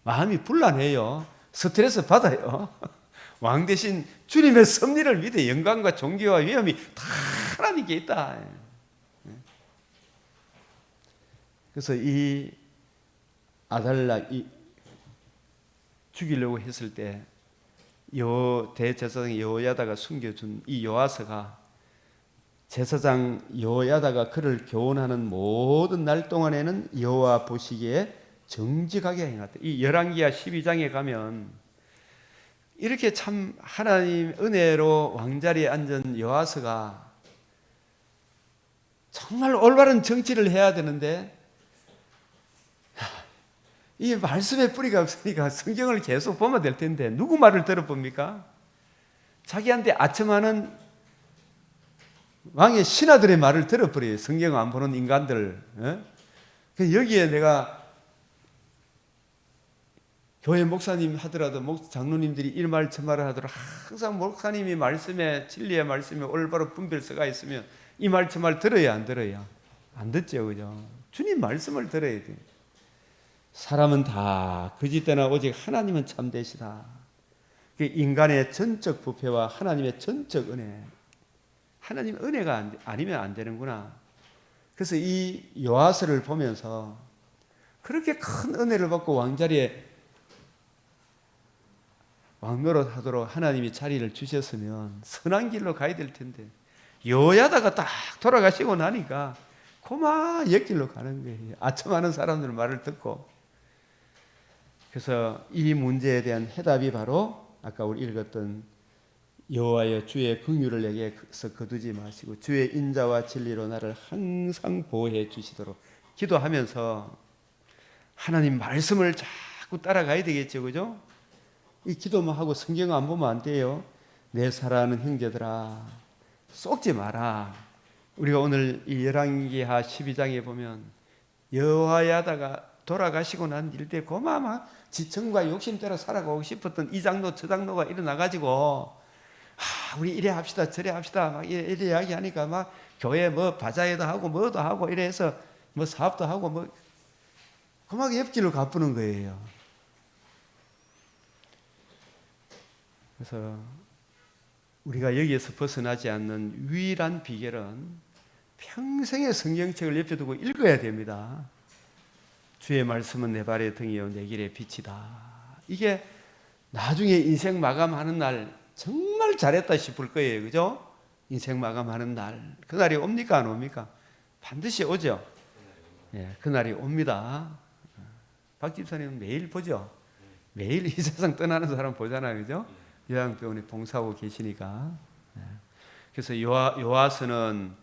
마음이 불안해요. 스트레스 받아요. 왕 대신 주님의 섭리를 믿어 영광과 존귀와 위엄이 다 하나님께 있다. 그래서 이 아달라 죽이려고 했을 때 대제사장 여호야다가 숨겨준 이 요아스가 제사장 여호야다가 그를 교훈하는 모든 날 동안에는 여호와 보시기에 정직하게 행했다. 이 열왕기하 12장에 가면 이렇게 참 하나님 은혜로 왕자리에 앉은 여호아스가 정말 올바른 정치를 해야 되는데 이 말씀의 뿌리가 없으니까 성경을 계속 보면 될 텐데 누구 말을 들어봅니까? 자기한테 아첨하는 왕의 신하들의 말을 들어버려요. 성경 안 보는 인간들. 여기에 내가 교회 목사님 하더라도 장로님들이 이 말 저 말을 하더라도 항상 목사님이 말씀에 진리의 말씀에 올바로 분별서가 있으면 이 말 저 말 들어야 안 들어야? 안 듣죠. 그죠? 주님 말씀을 들어야 돼요. 사람은 다 거짓되나 오직 하나님은 참되시다. 인간의 전적 부패와 하나님의 전적 은혜. 하나님 은혜가 아니면 안 되는구나. 그래서 이 요아스를 보면서 그렇게 큰 은혜를 받고 왕자리에 왕노릇 하도록 하나님이 자리를 주셨으면 선한 길로 가야 될 텐데 여호야다가 딱 돌아가시고 나니까 고마 옆길로 가는 거예요. 아첨하는 사람들 말을 듣고. 그래서 이 문제에 대한 해답이 바로 아까 우리 읽었던 여호와여 주의 긍휼을 내게서 거두지 마시고 주의 인자와 진리로 나를 항상 보호해 주시도록 기도하면서 하나님 말씀을 자꾸 따라가야 되겠죠. 그죠? 이 기도만 하고 성경 안 보면 안 돼요. 내 사랑하는 형제들아 속지 마라. 우리가 오늘 이 열왕기하 12장에 보면 여호야다가 돌아가시고 난 일 때 고마마 지청과 욕심 따라 살아가고 싶었던 이 장로 저 장로가 일어나가지고 우리 이래 합시다 저래 합시다 막 이래 이야기하니까 막 교회 뭐 바자회도 하고 뭐도 하고 이래서 뭐 사업도 하고 뭐 고막 옆길로 가쁘는 거예요. 그래서 우리가 여기에서 벗어나지 않는 유일한 비결은 평생의 성경책을 옆에 두고 읽어야 됩니다. 주의 말씀은 내 발의 등이요 내 길의 빛이다. 이게 나중에 인생 마감하는 날 정말 잘했다 싶을 거예요. 그죠? 인생 마감하는 날. 그날이 옵니까 안 옵니까? 반드시 오죠. 예, 그날이 옵니다. 박 집사님은 매일 보죠. 매일 이 세상 떠나는 사람 보잖아요. 그죠? 요양병원에 봉사하고 계시니까. 그래서 요아스는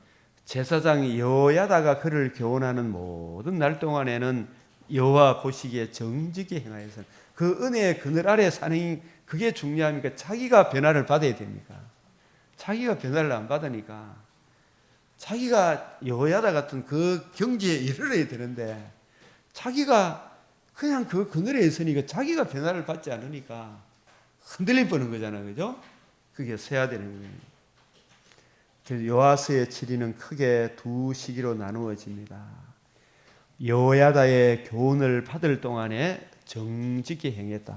제사장 여호야다가 그를 교훈하는 모든 날 동안에는 여호와 보시기에 정직히 행하여서 그 은혜의 그늘 아래 사는 그게 중요합니까? 자기가 변화를 받아야 됩니까? 자기가 변화를 안 받으니까 자기가 여호야다 같은 그 경지에 이르러야 되는데 자기가 그냥 그 그늘에 있으니까 자기가 변화를 받지 않으니까 흔들림 버는 거잖아요. 그죠? 그게 서야 되는 거예요. 그래서 요아스의 치리는 크게 두 시기로 나누어집니다. 여호야다의 교훈을 받을 동안에 정직히 행했다.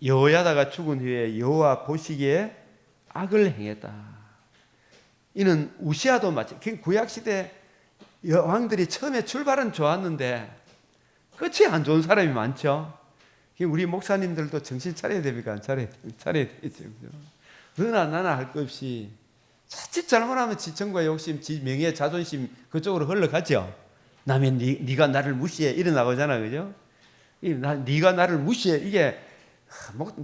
여호야다가 죽은 후에 여호와 보시기에 악을 행했다. 이는 우시아도 마찬가지. 구약시대 왕들이 처음에 출발은 좋았는데 끝이 안 좋은 사람이 많죠. 우리 목사님들도 정신 차려야 됩니까? 차려야 되죠. 너나 나나 할 것 없이 자칫 잘못하면 지청과 욕심, 명예, 자존심 그쪽으로 흘러가죠. 남의 네가 나를 무시해 이래 나오잖아, 그죠? 네가 나를 무시해 이게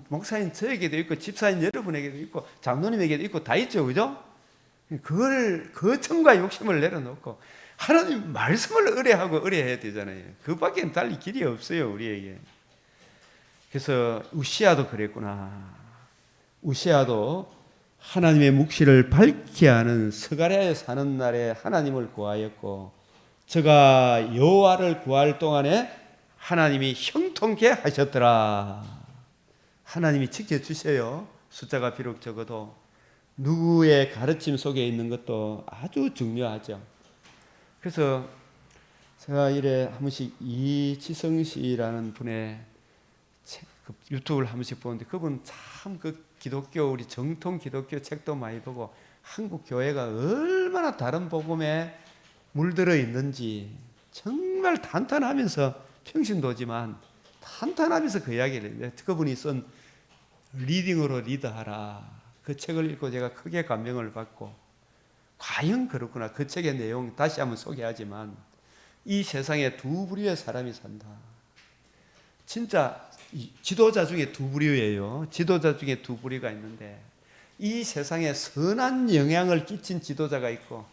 목사님 저에게도 있고 집사님 여러분에게도 있고 장로님에게도 있고 다 있죠, 그죠? 그걸 거청과 욕심을 내려놓고 하나님 말씀을 의뢰하고 의뢰해야 되잖아요. 그밖에 달리 길이 없어요, 우리에게. 그래서 우시아도 그랬구나. 우시아도 하나님의 묵시를 밝히 하는 스가랴에 사는 날에 하나님을 구하였고, 저가 여호와를 구할 동안에 하나님이 형통케 하셨더라. 하나님이 지켜주셔요. 숫자가 비록 적어도 누구의 가르침 속에 있는 것도 아주 중요하죠. 그래서 제가 이래 한 번씩 이지성 씨라는 분의 유튜브를 한 번씩 보는데, 그분 참 그 기독교, 우리 정통 기독교 책도 많이 보고 한국 교회가 얼마나 다른 복음에 물들어 있는지 정말 탄탄하면서 평신도지만 탄탄하면서 그 이야기를 해요. 그분이 쓴 리딩으로 리드하라, 그 책을 읽고 제가 크게 감명을 받고, 과연 그렇구나. 그 책의 내용 다시 한번 소개하지만, 이 세상에 두 부류의 사람이 산다. 진짜 지도자 중에 두 부류예요. 지도자 중에 두 부류가 있는데, 이 세상에 선한 영향을 끼친 지도자가 있고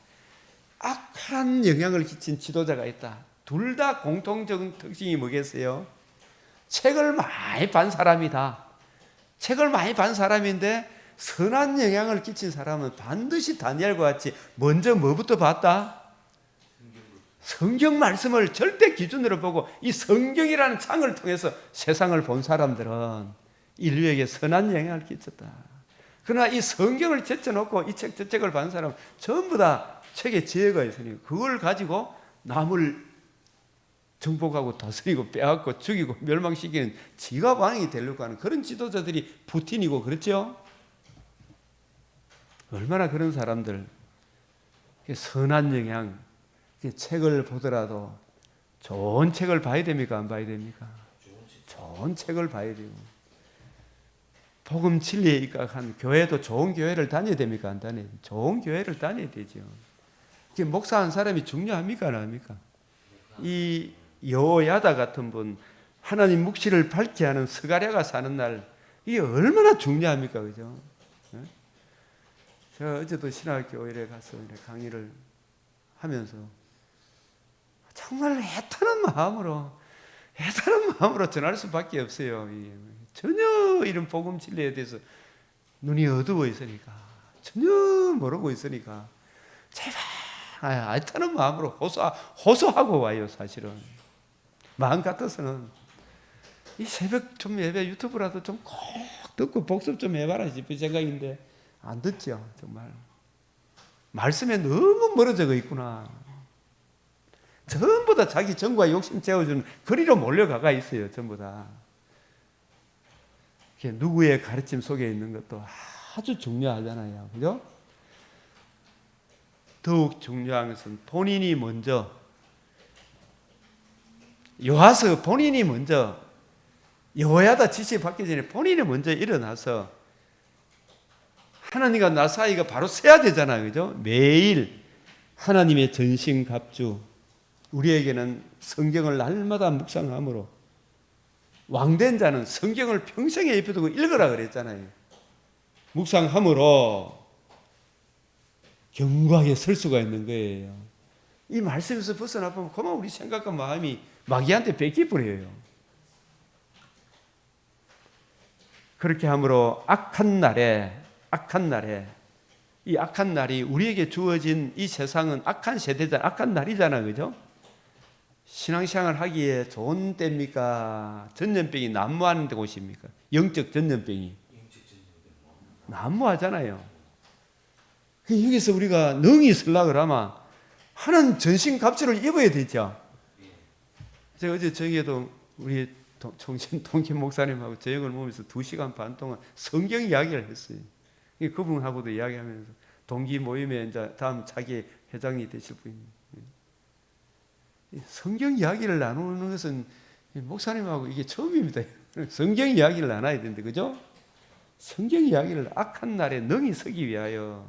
악한 영향을 끼친 지도자가 있다. 둘 다 공통적인 특징이 뭐겠어요? 책을 많이 반 사람이다. 책을 많이 반 사람인데 선한 영향을 끼친 사람은 반드시 다니엘과 같이 먼저 뭐부터 봤다? 성경 말씀을 절대 기준으로 보고 이 성경이라는 창을 통해서 세상을 본 사람들은 인류에게 선한 영향을 끼쳤다. 그러나 이 성경을 제쳐놓고 이 책 저 책을 본 사람은 전부 다 책에 지혜가 있으니 그걸 가지고 남을 정복하고 다스리고 빼앗고 죽이고 멸망시키는 지가 왕이 되려고 하는 그런 지도자들이 푸틴이고 그렇죠? 얼마나 그런 사람들, 선한 영향, 책을 보더라도 좋은 책을 봐야 됩니까? 안 봐야 됩니까? 좋은 책을 봐야 되고, 복음 진리에 입각한 교회도 좋은 교회를 다녀야 됩니까? 안 다녀야 됩니까? 좋은 교회를 다녀야 되죠. 목사 한 사람이 중요합니까? 안 합니까? 이 여호야다 같은 분, 하나님 묵시를 밝게 하는 스가랴가 사는 날, 이게 얼마나 중요합니까? 그죠? 제가 어제도 신학교에 가서 강의를 하면서 정말 애타는 마음으로 전할 수밖에 없어요. 전혀 이런 복음 진리에 대해서 눈이 어두워 있으니까, 전혀 모르고 있으니까 제발 애타는 마음으로 호소하고 와요. 사실은 마음 같아서는 이 새벽 좀 예배 유튜브라도 좀 꼭 듣고 복습 좀 해봐라 싶은 생각인데 안 듣죠. 정말 말씀에 너무 멀어져 있구나. 전부 다 자기 정과 욕심 채워주는 거리로 몰려가가 있어요. 전부 다. 누구의 가르침 속에 있는 것도 아주 중요하잖아요. 그죠? 더욱 중요한 것은 본인이 먼저, 요하서 본인이 먼저, 여호야다 지시 받기 전에 본인이 먼저 일어나서 하나님과 나 사이가 바로 서야 되잖아요. 그죠? 매일 하나님의 전신갑주, 우리에게는 성경을 날마다 묵상함으로, 왕된 자는 성경을 평생에 입혀두고 읽으라 그랬잖아요. 묵상함으로 견고하게 설 수가 있는 거예요. 이 말씀에서 벗어나 보면 그만 우리 생각과 마음이 마귀한테 뺏기버려요. 그렇게 함으로 악한 날에 이 악한 날이 우리에게 주어진 이 세상은 악한 세대잖아, 악한 날이잖아, 그죠? 신앙생활 하기에 좋은 때입니까? 전염병이 난무하는 곳입니까? 영적 전염병이 난무하잖아요. 여기서 우리가 능히 쓰려고 그러면 하는 전신갑주를 입어야 되죠. 제가 어제 저녁에도 우리 동김 목사님하고 저녁을 먹으면서 2시간 반 동안 성경 이야기를 했어요. 그분하고도 이야기하면서 동기 모임에 이제 다음 차기 회장이 되실 분입니다. 성경 이야기를 나누는 것은 목사님하고 이게 처음입니다. 성경 이야기를 나눠야 되는데, 그죠? 성경 이야기를 악한 날에 능히 서기 위하여,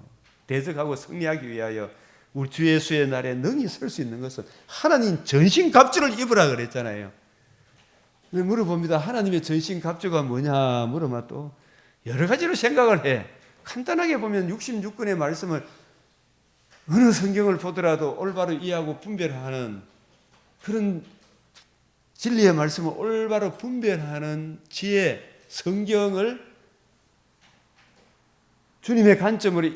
대적하고 승리하기 위하여, 우리 주 예수의 날에 능히 설 수 있는 것은 하나님 전신갑주를 입으라 그랬잖아요. 물어봅니다. 하나님의 전신갑주가 뭐냐 물으면 또 여러 가지로 생각을 해. 간단하게 보면 66권의 말씀을 어느 성경을 보더라도 올바로 이해하고 분별하는 그런 진리의 말씀을 올바로 분별하는 지혜, 성경을 주님의 관점으로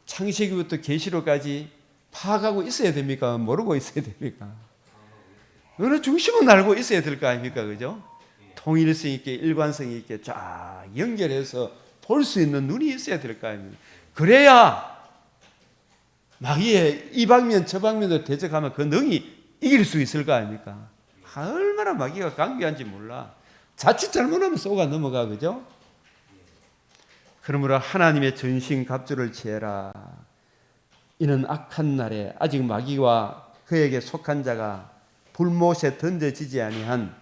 창세기부터 계시록까지 파악하고 있어야 됩니까? 모르고 있어야 됩니까? 어느 중심은 알고 있어야 될 거 아닙니까? 그죠? 통일성 있게, 일관성 있게 쫙 연결해서 볼 수 있는 눈이 있어야 될 거 아닙니까? 그래야 마귀의 이 방면 저 방면으로 대적하면 그 능이 이길 수 있을 거 아닙니까? 얼마나 마귀가 강교한지 몰라. 자칫 잘못하면 쏘가 넘어가. 그죠? 그러므로 하나님의 전신갑주를 취해라. 이는 악한 날에 아직 마귀와 그에게 속한 자가 불못에 던져지지 아니한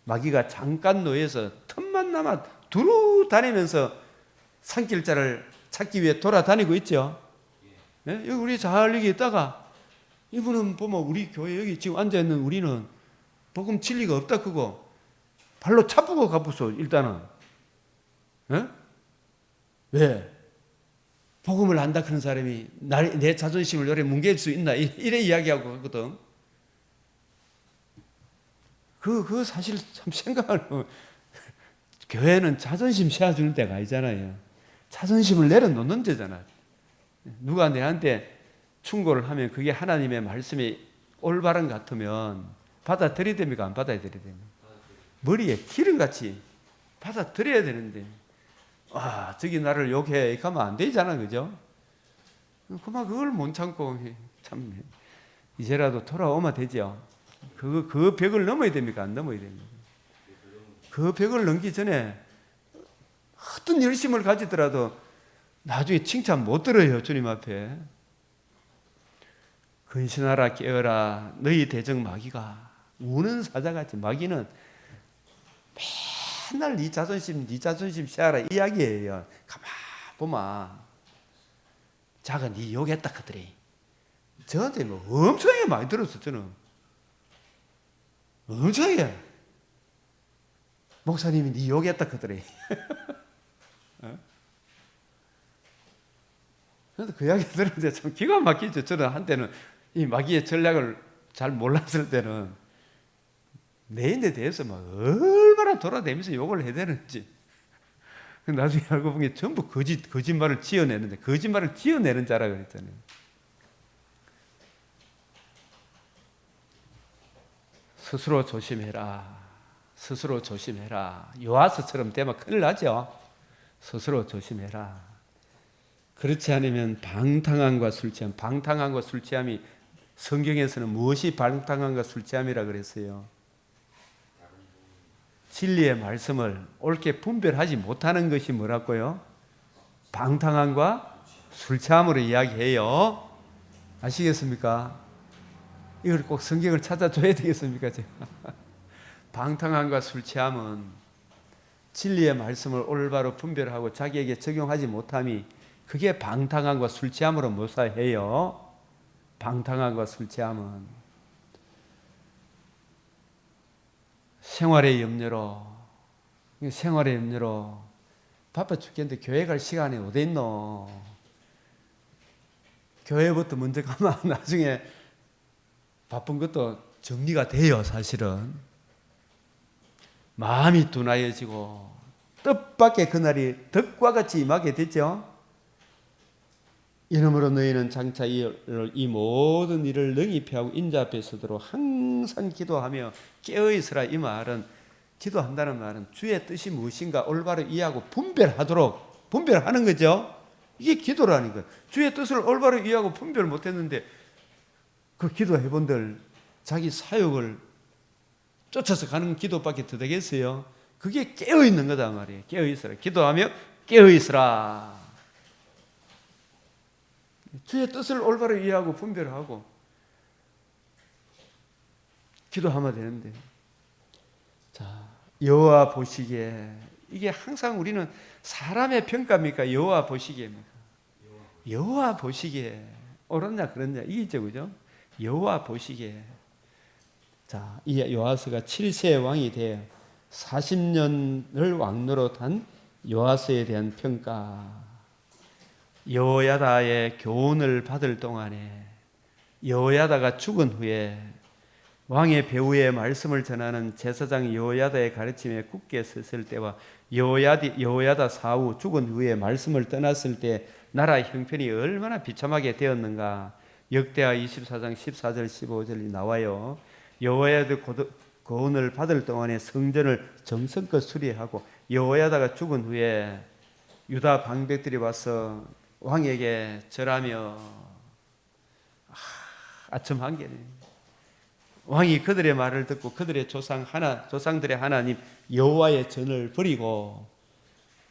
마귀가 잠깐 놓여서 틈만 남아 두루 다니면서 산길자를 찾기 위해 돌아다니고 있죠. 예? 여기 우리 잘 여기 있다가 이분은 보면 우리 교회 여기 지금 앉아있는 우리는 복음 진리가 없다 그거 발로 차쁘고 가부서 일단은. 예? 왜? 복음을 안다 그런 사람이 내 자존심을 요래 뭉갤 수 있나 이래 이야기하고 하거든. 그 사실 참 생각을 교회는 자존심 세워주는 데가 아니잖아요. 자존심을 내려놓는 데잖아. 누가 내한테 충고를 하면 그게 하나님의 말씀이 올바른 것 같으면 받아들여야 됩니까? 안 받아들여야 됩니까? 머리에 기름같이 받아들여야 되는데 저기 나를 욕해 가면 안 되잖아. 그죠? 그만 그걸 못 참고 참 이제라도 돌아오면 되죠. 그 벽을 넘어야 됩니까? 안 넘어야 됩니까? 그 벽을 넘기 전에 어떤 열심을 가지더라도 나중에 칭찬 못 들어요. 주님 앞에. 근신하라 깨어라 너희 대적 마귀가 우는 사자같이. 마귀는 맨날 네 자존심 세워라 이야기예요. 가만 보마 자가 네 욕했다 그들이 저한테 뭐 엄청나게 많이 들었어. 저는 엄청나게 목사님이 네 욕했다 그들이. 그래서 그 이야기 들었는데 참 기가 막히죠. 저는 한때는 이 마귀의 전략을 잘 몰랐을 때는 내인에 대해서 막 얼마나 돌아다니면서 욕을 해야 되는지. 나중에 알고 보니 전부 거짓말을 지어내는데 거짓말을 지어내는 자라 그랬잖아요. 스스로 조심해라. 스스로 조심해라. 요아스처럼 되면 큰일 나죠. 스스로 조심해라. 그렇지 않으면 방탕함과 술취함. 방탕함과 술취함이 성경에서는 무엇이 방탕함과 술취함이라 그랬어요? 진리의 말씀을 옳게 분별하지 못하는 것이 뭐라고요? 방탕함과 술취함으로 이야기해요. 아시겠습니까? 이걸 꼭 성경을 찾아줘야 되겠습니까? 제가? 방탕함과 술취함은 진리의 말씀을 올바로 분별하고 자기에게 적용하지 못함이 그게 방탕함과 술취함으로 묘사해요. 방탕함과 술취함은 생활의 염려로 바빠 죽겠는데 교회 갈 시간이 어디 있노? 교회부터 먼저 가면 나중에 바쁜 것도 정리가 돼요. 사실은 마음이 둔하여지고 뜻밖의 그날이 덕과 같이 임하게 됐죠. 이러므로 너희는 장차 이 모든 일을 능히 피하고 인자 앞에 서도록 항상 기도하며 깨어있으라. 이 말은 기도한다는 말은 주의 뜻이 무엇인가 올바로 이해하고 분별하는 거죠. 이게 기도라는 거예요. 주의 뜻을 올바로 이해하고 분별 못했는데 그 기도해본들 자기 사역을 쫓아서 가는 기도밖에 더 되겠어요? 그게 깨어있는 거다 말이에요. 깨어있으라. 기도하며 깨어있으라. 주의 뜻을 올바로 이해하고 분별하고 기도하면 되는데, 자, 여호와 보시기에 이게 항상 우리는 사람의 평가입니까? 여호와 보시기에입니까? 여호와 보시기에 옳았냐 그렇냐 이게죠, 그죠? 여호와 보시기에 자, 이 요아스가 7세의 왕이 되어 40년을 왕노릇한 요아스에 대한 평가. 여호야다의 교훈을 받을 동안에 여호야다가 죽은 후에 왕의 배후에 말씀을 전하는 제사장 여호야다의 가르침에 굳게 섰을 때와 여호야다 사후 죽은 후에 말씀을 떠났을 때 나라의 형편이 얼마나 비참하게 되었는가. 역대하 24장 14절 15절이 나와요. 여호야다 고은을 받을 동안에 성전을 정성껏 수리하고 여호야다가 죽은 후에 유다 방백들이 와서 왕에게 절하며 아첨한 게네. 왕이 그들의 말을 듣고 그들의 조상들의 하나님 여호와의 전을 버리고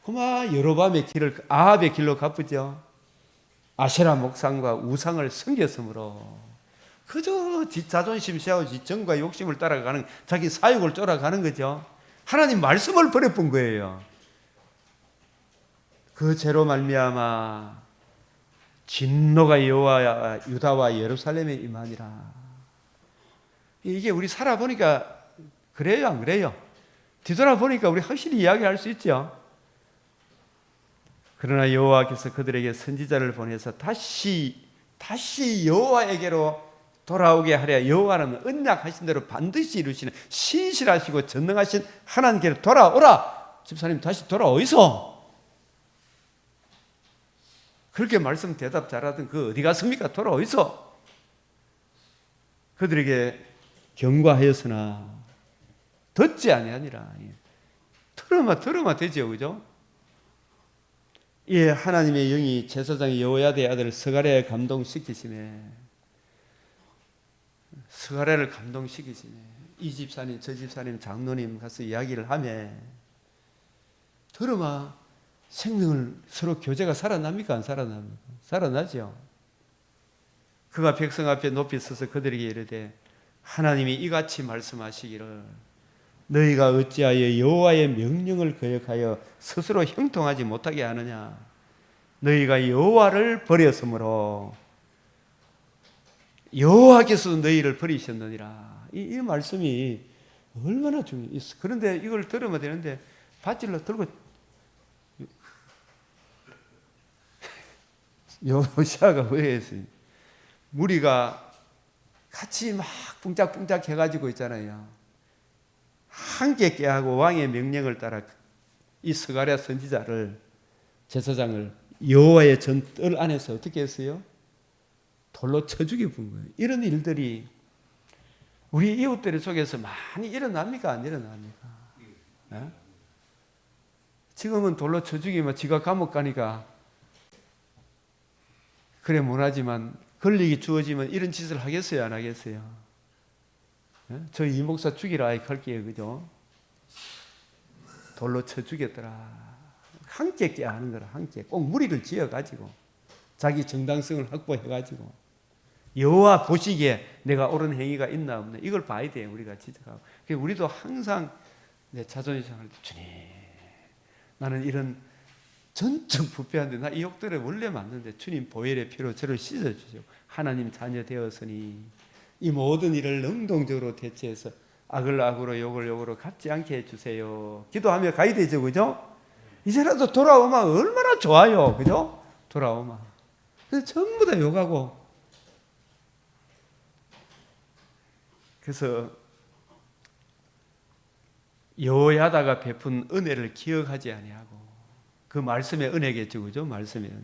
그만 여로보암의 길을 아합의 길로 가쁘죠. 아세라 목상과 우상을 섬겼으므로 그저 지 자존심 세우고 지 정과 욕심을 따라가는 자기 사욕을 쫓아가는 거죠. 하나님 말씀을 버려본 거예요. 그 죄로 말미암아 진노가 여호와 유다와 예루살렘에 임하니라. 이게 우리 살아보니까 그래요, 안 그래요? 뒤돌아보니까 우리 확실히 이야기할 수 있죠. 그러나 여호와께서 그들에게 선지자를 보내서 다시 여호와에게로 돌아오게 하려 여호와는 언약하신 대로 반드시 이루시는 신실하시고 전능하신 하나님께로 돌아오라. 집사님 다시 돌아오이소. 그렇게 말씀 대답 잘하던 그 어디 갔습니까? 돌아오이소. 그들에게 경고하였으나 듣지 아니하니라. 들으면 되죠, 그죠? 예, 하나님의 영이 제사장 여호야다의 아들 스가랴를 감동시키시네. 스가랴를 감동시키시네. 이 집사님 저 집사님 장로님 가서 이야기를 하며 들으면 생명을 서로 교제가 살아납니까? 안 살아납니까? 살아나죠. 그가 백성 앞에 높이 서서 그들에게 이르되 하나님이 이같이 말씀하시기를 너희가 어찌하여 여호와의 명령을 거역하여 스스로 형통하지 못하게 하느냐. 너희가 여호와를 버렸으므로 여호와께서 너희를 버리셨느니라. 이 말씀이 얼마나 중요해요. 그런데 이걸 들으면 되는데 밧줄로 들고 요시아가 왜 했어요? 무리가 같이 막 뿡짝뿡짝 해가지고 있잖아요. 함께 깨하고 왕의 명령을 따라 이 스가랴 선지자를 제사장을 여호와의 전뜰 안에서 어떻게 했어요? 돌로 쳐 죽여 본 거예요. 이런 일들이 우리 이웃들 속에서 많이 일어납니까? 안 일어납니까? 네? 지금은 돌로 쳐 죽이면 지가 감옥 가니까 그래 못하지만 권력이 주어지면 이런 짓을 하겠어요? 안 하겠어요? 네? 저 이 목사 죽이라 할게요. 그죠? 돌로 쳐 죽였더라. 함께 깨하는 거라. 함께 꼭 무리를 지어가지고 자기 정당성을 확보해가지고 여호와 보시기에 내가 옳은 행위가 있나 없나 이걸 봐야 돼요. 우리가 지적하고. 우리도 항상 내 자존심 상할 때 주님 나는 이런 전적 부패한데 나 이 욕들에 원래 맞는데 주님 보혈의 피로 저를 씻어주시고 하나님 자녀 되었으니 이 모든 일을 능동적으로 대처해서 악을 악으로 욕을 욕으로 갚지 않게 해주세요. 기도하며 가야 되죠. 그죠? 이제라도 돌아오면 얼마나 좋아요. 그죠? 돌아오면. 그래서 전부 다 욕하고. 그래서 여호야다가 베푼 은혜를 기억하지 아니하고 그 말씀의 은혜겠죠. 그죠? 말씀의 은혜.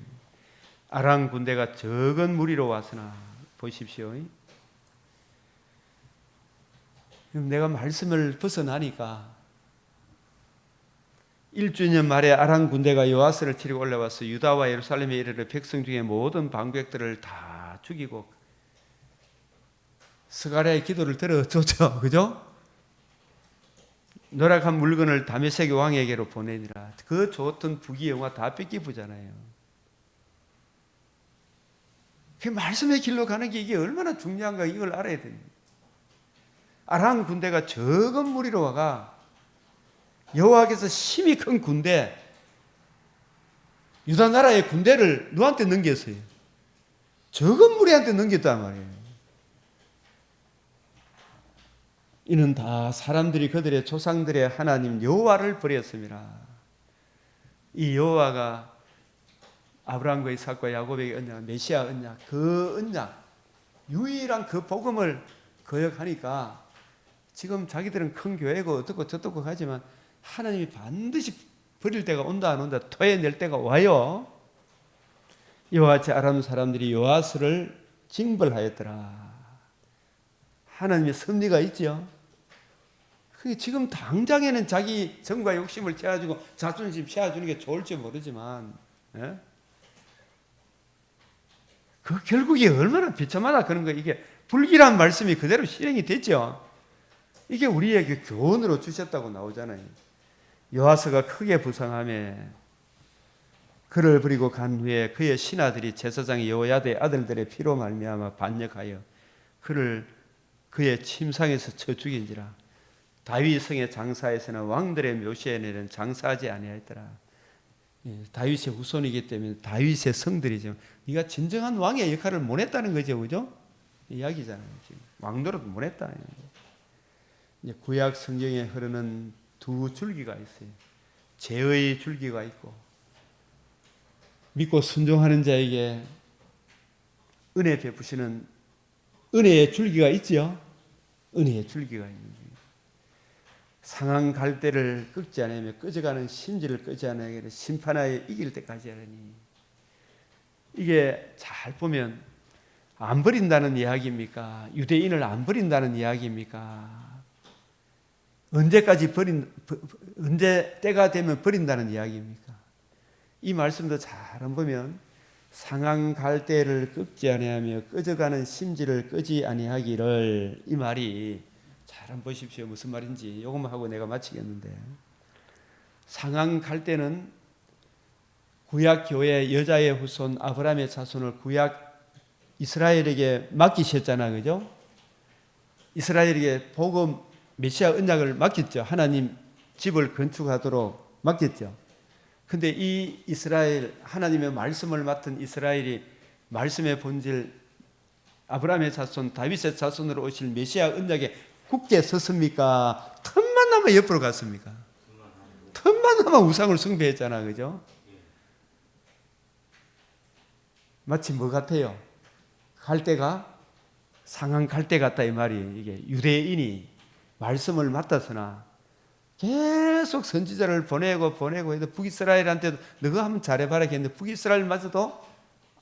아람 군대가 적은 무리로 왔으나 보십시오. 내가 말씀을 벗어나니까 1주년 말에 아람 군대가 요아스를 치르고 올라와서 유다와 예루살렘에 이르러 백성 중에 모든 방백들을 다 죽이고 스가랴의 기도를 들어줬죠. 그죠? 노력한 물건을 다메섹의 왕에게로 보내니라. 그 좋던 부귀영화 다 뺏기부잖아요. 그 말씀의 길로 가는 게 이게 얼마나 중요한가 이걸 알아야 됩니다. 아람 군대가 적은 무리로 와가 여호와께서 힘이 큰 군대 유다 나라의 군대를 누구한테 넘겼어요? 적은 무리한테 넘겼단 말이에요. 이는 다 사람들이 그들의 조상들의 하나님 여호와를 버렸습니다. 이 여호와가 아브라함과 이삭과 야곱에게 언약, 메시아 언약, 그 언약, 유일한 그 복음을 거역하니까 지금 자기들은 큰 교회고 어떻고 저떻고 하지만 하나님이 반드시 버릴 때가 온다 안 온다 토해낼 때가 와요. 이와 같이 아람 사람들이 요아스를 징벌하였더라. 하나님의 섭리가 있죠. 지금 당장에는 자기 정과 욕심을 채워주고 자존심 채워주는 게 좋을지 모르지만, 예? 그 결국에 얼마나 비참하다 그런 거. 이게 불길한 말씀이 그대로 실행이 됐죠. 이게 우리에게 교훈으로 주셨다고 나오잖아요. 요아스가 크게 부상하며 그를 버리고 간 후에 그의 신하들이 제사장 여호야다의 아들들의 피로 말미암아 반역하여 그를 그의 침상에서 쳐 죽인지라. 다윗 성의 장사에서는 왕들의 묘시에는 장사하지 아니하였더라. 다윗의 후손이기 때문에 다윗의 성들이죠. 네가 진정한 왕의 역할을 못했다는 거죠, 그죠? 이야기잖아요. 지금 왕노릇 못했다. 이제 구약 성경에 흐르는 두 줄기가 있어요. 죄의 줄기가 있고 믿고 순종하는 자에게 은혜 베푸시는 은혜의 줄기가 있죠. 은혜의 줄기가 있는 거예요. 상한 갈대를 꺾지 않으며 꺼져가는 심지를 끄지 않으며 심판하여 이길 때까지 하려니. 이게 잘 보면 안 버린다는 이야기입니까? 유대인을 안 버린다는 이야기입니까? 언제 때가 되면 버린다는 이야기입니까? 이 말씀도 잘 보면 상한 갈대를 꺾지 아니하며 꺼져가는 심지를 끄지 아니하기를, 이 말이 잘 한번 보십시오. 무슨 말인지 요것만 하고 내가 마치겠는데, 상한 갈대는 구약 교회 여자의 후손 아브라함의 자손을 구약 이스라엘에게 맡기셨잖아, 그죠? 이스라엘에게 복음 메시아 언약을 맡겼죠. 하나님 집을 건축하도록 맡겼죠. 근데 이 이스라엘, 하나님의 말씀을 맡은 이스라엘이 말씀의 본질 아브라함의 자손 다윗의 자손으로 오실 메시아 언약에 굳게 섰습니까? 틈만 나면 옆으로 갔습니까? 틈만 나면 우상을 숭배했잖아, 그죠? 마치 뭐 같아요? 갈대가 상한 갈대 같다, 이 말이. 이게 유대인이 말씀을 맡았으나 계속 선지자를 보내고 해도 북이스라엘한테도 너가 한번 잘해봐라 했는데 북이스라엘마저도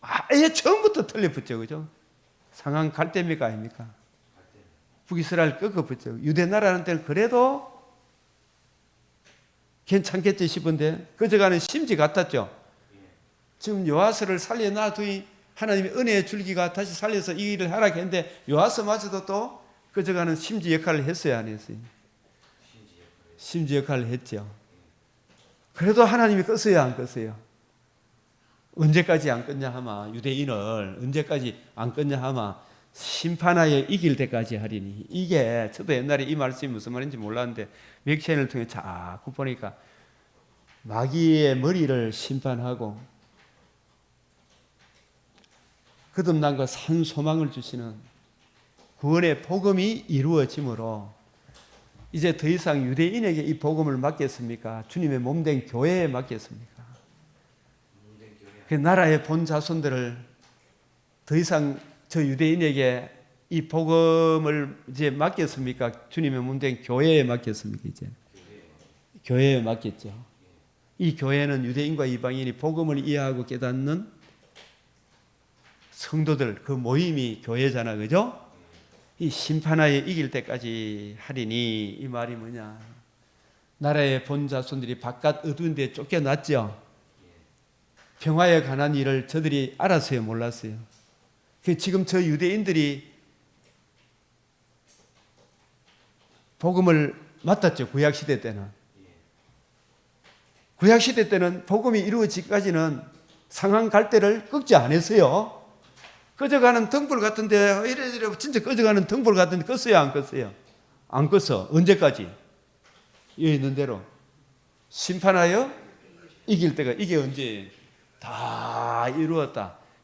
아예 처음부터 틀려붙죠, 그죠? 상한 갈대입니까, 아닙니까? 북이스라엘 꺾어붙죠. 유대 나라한테는 그래도 괜찮겠지 싶은데 꺼져가는 심지 같았죠. 지금 요아스를 살려놔두니 하나님의 은혜의 줄기가 다시 살려서 이 일을 하라 했는데 요아스마저도 또 꺼져가는 심지 역할을 했어요, 안 했어요? 심지 역할을 했죠. 그래도 하나님이 껐어요, 안 껐어요? 언제까지 안 껐냐 하마, 유대인을 언제까지 안 껐냐 하마, 심판하여 이길 때까지 하리니. 이게 저도 옛날에 이 말씀이 무슨 말인지 몰랐는데 맥시안을 통해 자꾸 보니까 마귀의 머리를 심판하고 거듭남과 산 소망을 주시는 구원의 복음이 이루어지므로 이제 더 이상 유대인에게 이 복음을 맡겼습니까? 주님의 몸된 교회에 맡겼습니까? 그 나라의 본 자손들을 더 이상 저 유대인에게 이 복음을 이제 맡겼습니까? 주님의 몸된 교회에 맡겼습니까? 이제 교회에 맡겼죠. 이 교회는 유대인과 이방인이 복음을 이해하고 깨닫는 성도들, 그 모임이 교회잖아, 그죠? 이 심판하에 이길 때까지 하리니. 이 말이 뭐냐? 나라의 본 자손들이 바깥 어두운 데 쫓겨났죠. 평화에 관한 일을 저들이 알았어요, 몰랐어요? 지금 저 유대인들이 복음을 맡았죠, 구약시대 때는. 구약시대 때는 복음이 이루어지기까지는 상한 갈대를 꺾지 않았어요. 꺼져가는 등불 같은데, 이래 진짜 꺼져가는 등불 같은데 껐어요, 안 껐어요? 안 껐어. 언제까지? 여기 있는 대로 심판하여 이길 때가, 이게 언제? 다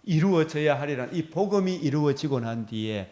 이루어져야 하리라. 이 복음이 이루어지고 난 뒤에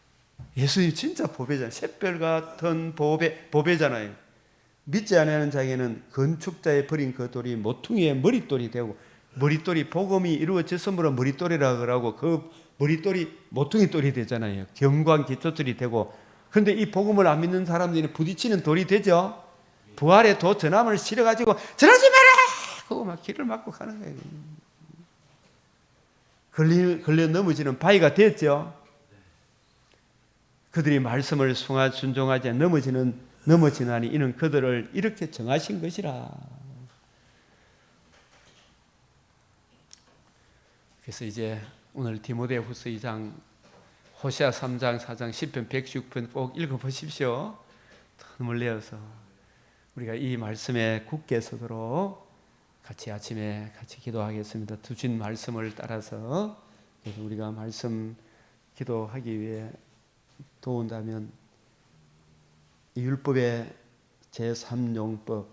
예수님 진짜 보배잖아요. 샛별 같은 보배잖아요. 믿지 않는 자에게는 건축자의 버린 그 돌이 모퉁이의 머릿돌이 되고, 머릿돌이 복음이 이루어졌으므로 머릿돌이라 그러고, 그 머릿돌이 모퉁이돌이 되잖아요. 경관 기초돌이 되고. 그런데 이 복음을 안 믿는 사람들이 부딪히는 돌이 되죠. 부활의 도 전함을 실어가지고 저러지 마라! 그거 막 길을 막고 가는 거예요. 걸려 넘어지는 바위가 됐죠. 그들이 말씀을 순종하지 넘어지나니 이는 그들을 이렇게 정하신 것이라. 그래서 이제 오늘 디모데후서 2장, 호세아 3장, 4장, 시편 116편 꼭 읽어보십시오. 틈을 내어서 우리가 이 말씀에 굳게 서도록 같이 아침에 같이 기도하겠습니다. 주신 말씀을 따라서. 그래서 우리가 말씀 기도하기 위해 도운다면 이 율법의 제3용법,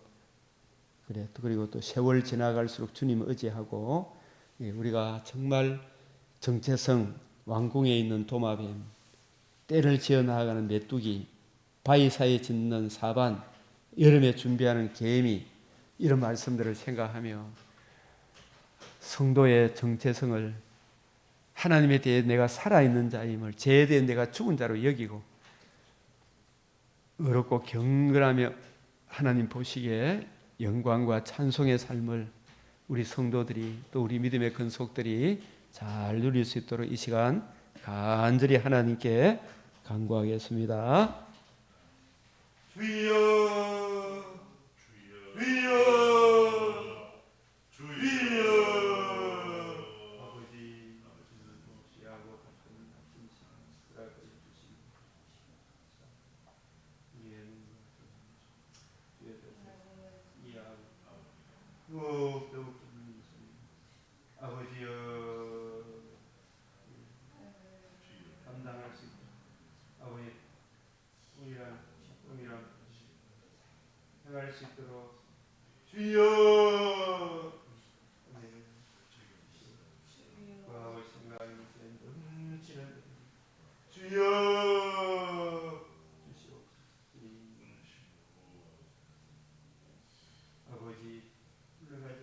그리고 또 세월 지나갈수록 주님 의지하고, 우리가 정말 정체성, 왕궁에 있는 도마뱀, 때를 지어 나아가는 메뚜기, 바위 사이에 짖는 사반, 여름에 준비하는 개미, 이런 말씀들을 생각하며 성도의 정체성을 하나님에 대해 내가 살아있는 자임을, 죄에 대해 내가 죽은 자로 여기고 의롭고 경건하며 하나님 보시기에 영광과 찬송의 삶을 우리 성도들이, 또 우리 믿음의 근속들이 잘 누릴 수 있도록 이 시간 간절히 하나님께 간구하겠습니다. 주여, 주여, 주여. 아버지, 시하고 같은 아침 시간 주시고 더욱 아버지여, 감당할 수 있도록 아버지 동일한 행할 수 있도록 주여, 구하고 생각이 넘치는 주여 주시옵소서. 아버지 불러가자.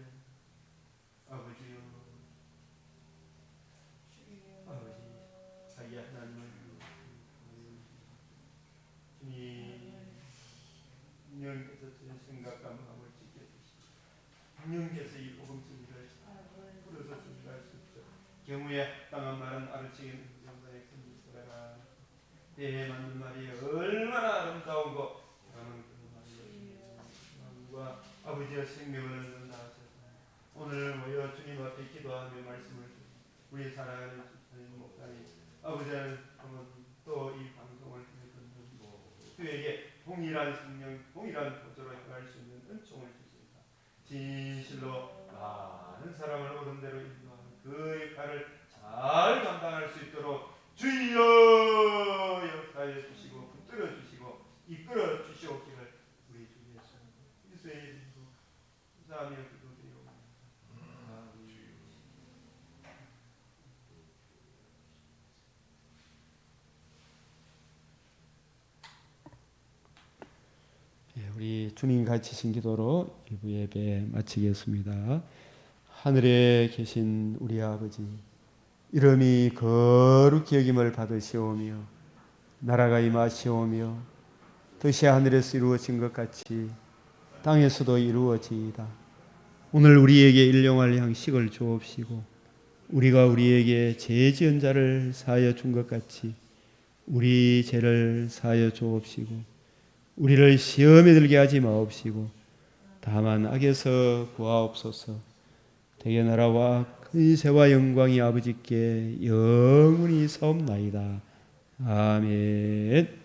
아버지요, 아버지 자기 하나님을 주님께서 제 생각과 마음을 지켜주시고 주님께서 이 복음 진리를 풀어서 준비할 수 있도록 경우에 합당한 말은 아르치긴 정선의 큰 미소라. 때에 맞는 말이 얼마나 아름다운고 라는 그 말과 아버지의 생명을 얻는다 하셔서 오늘 모여 주님 앞에 기도하며 말씀을 우리 사랑하는 주님 목사님 아버지는 또 이 방송을 통해 듣는 그에게 동일한 생명, 동일한 보조로 행할 수 있는 은총을 주신다. 진실로 많은 사람을 옳은대로 인도하는 그 역할을 잘 감당할 수 있도록 주여 역사해 주시고 붙들어 주시고 이끌어 주시옵기를 우리 주 예수 그리스도의 이름으로 감사하며 기도드리옵나이다. 우리 주님 가르치신 기도로 일부 예배 마치겠습니다. 하늘에 계신 우리 아버지, 이름이 거룩히 여김을 받으시오며 나라가 임하시오며 뜻이 하늘에서 이루어진 것 같이 땅에서도 이루어지이다. 오늘 우리에게 일용할 양식을 주옵시고 우리가 우리에게 죄 지은 자를 사하여 준 것 같이 우리 죄를 사하여 주옵시고 우리를 시험에 들게 하지 마옵시고 다만 악에서 구하옵소서. 대개 나라와 근세와 영광이 아버지께 영원히 사옵나이다. 아멘.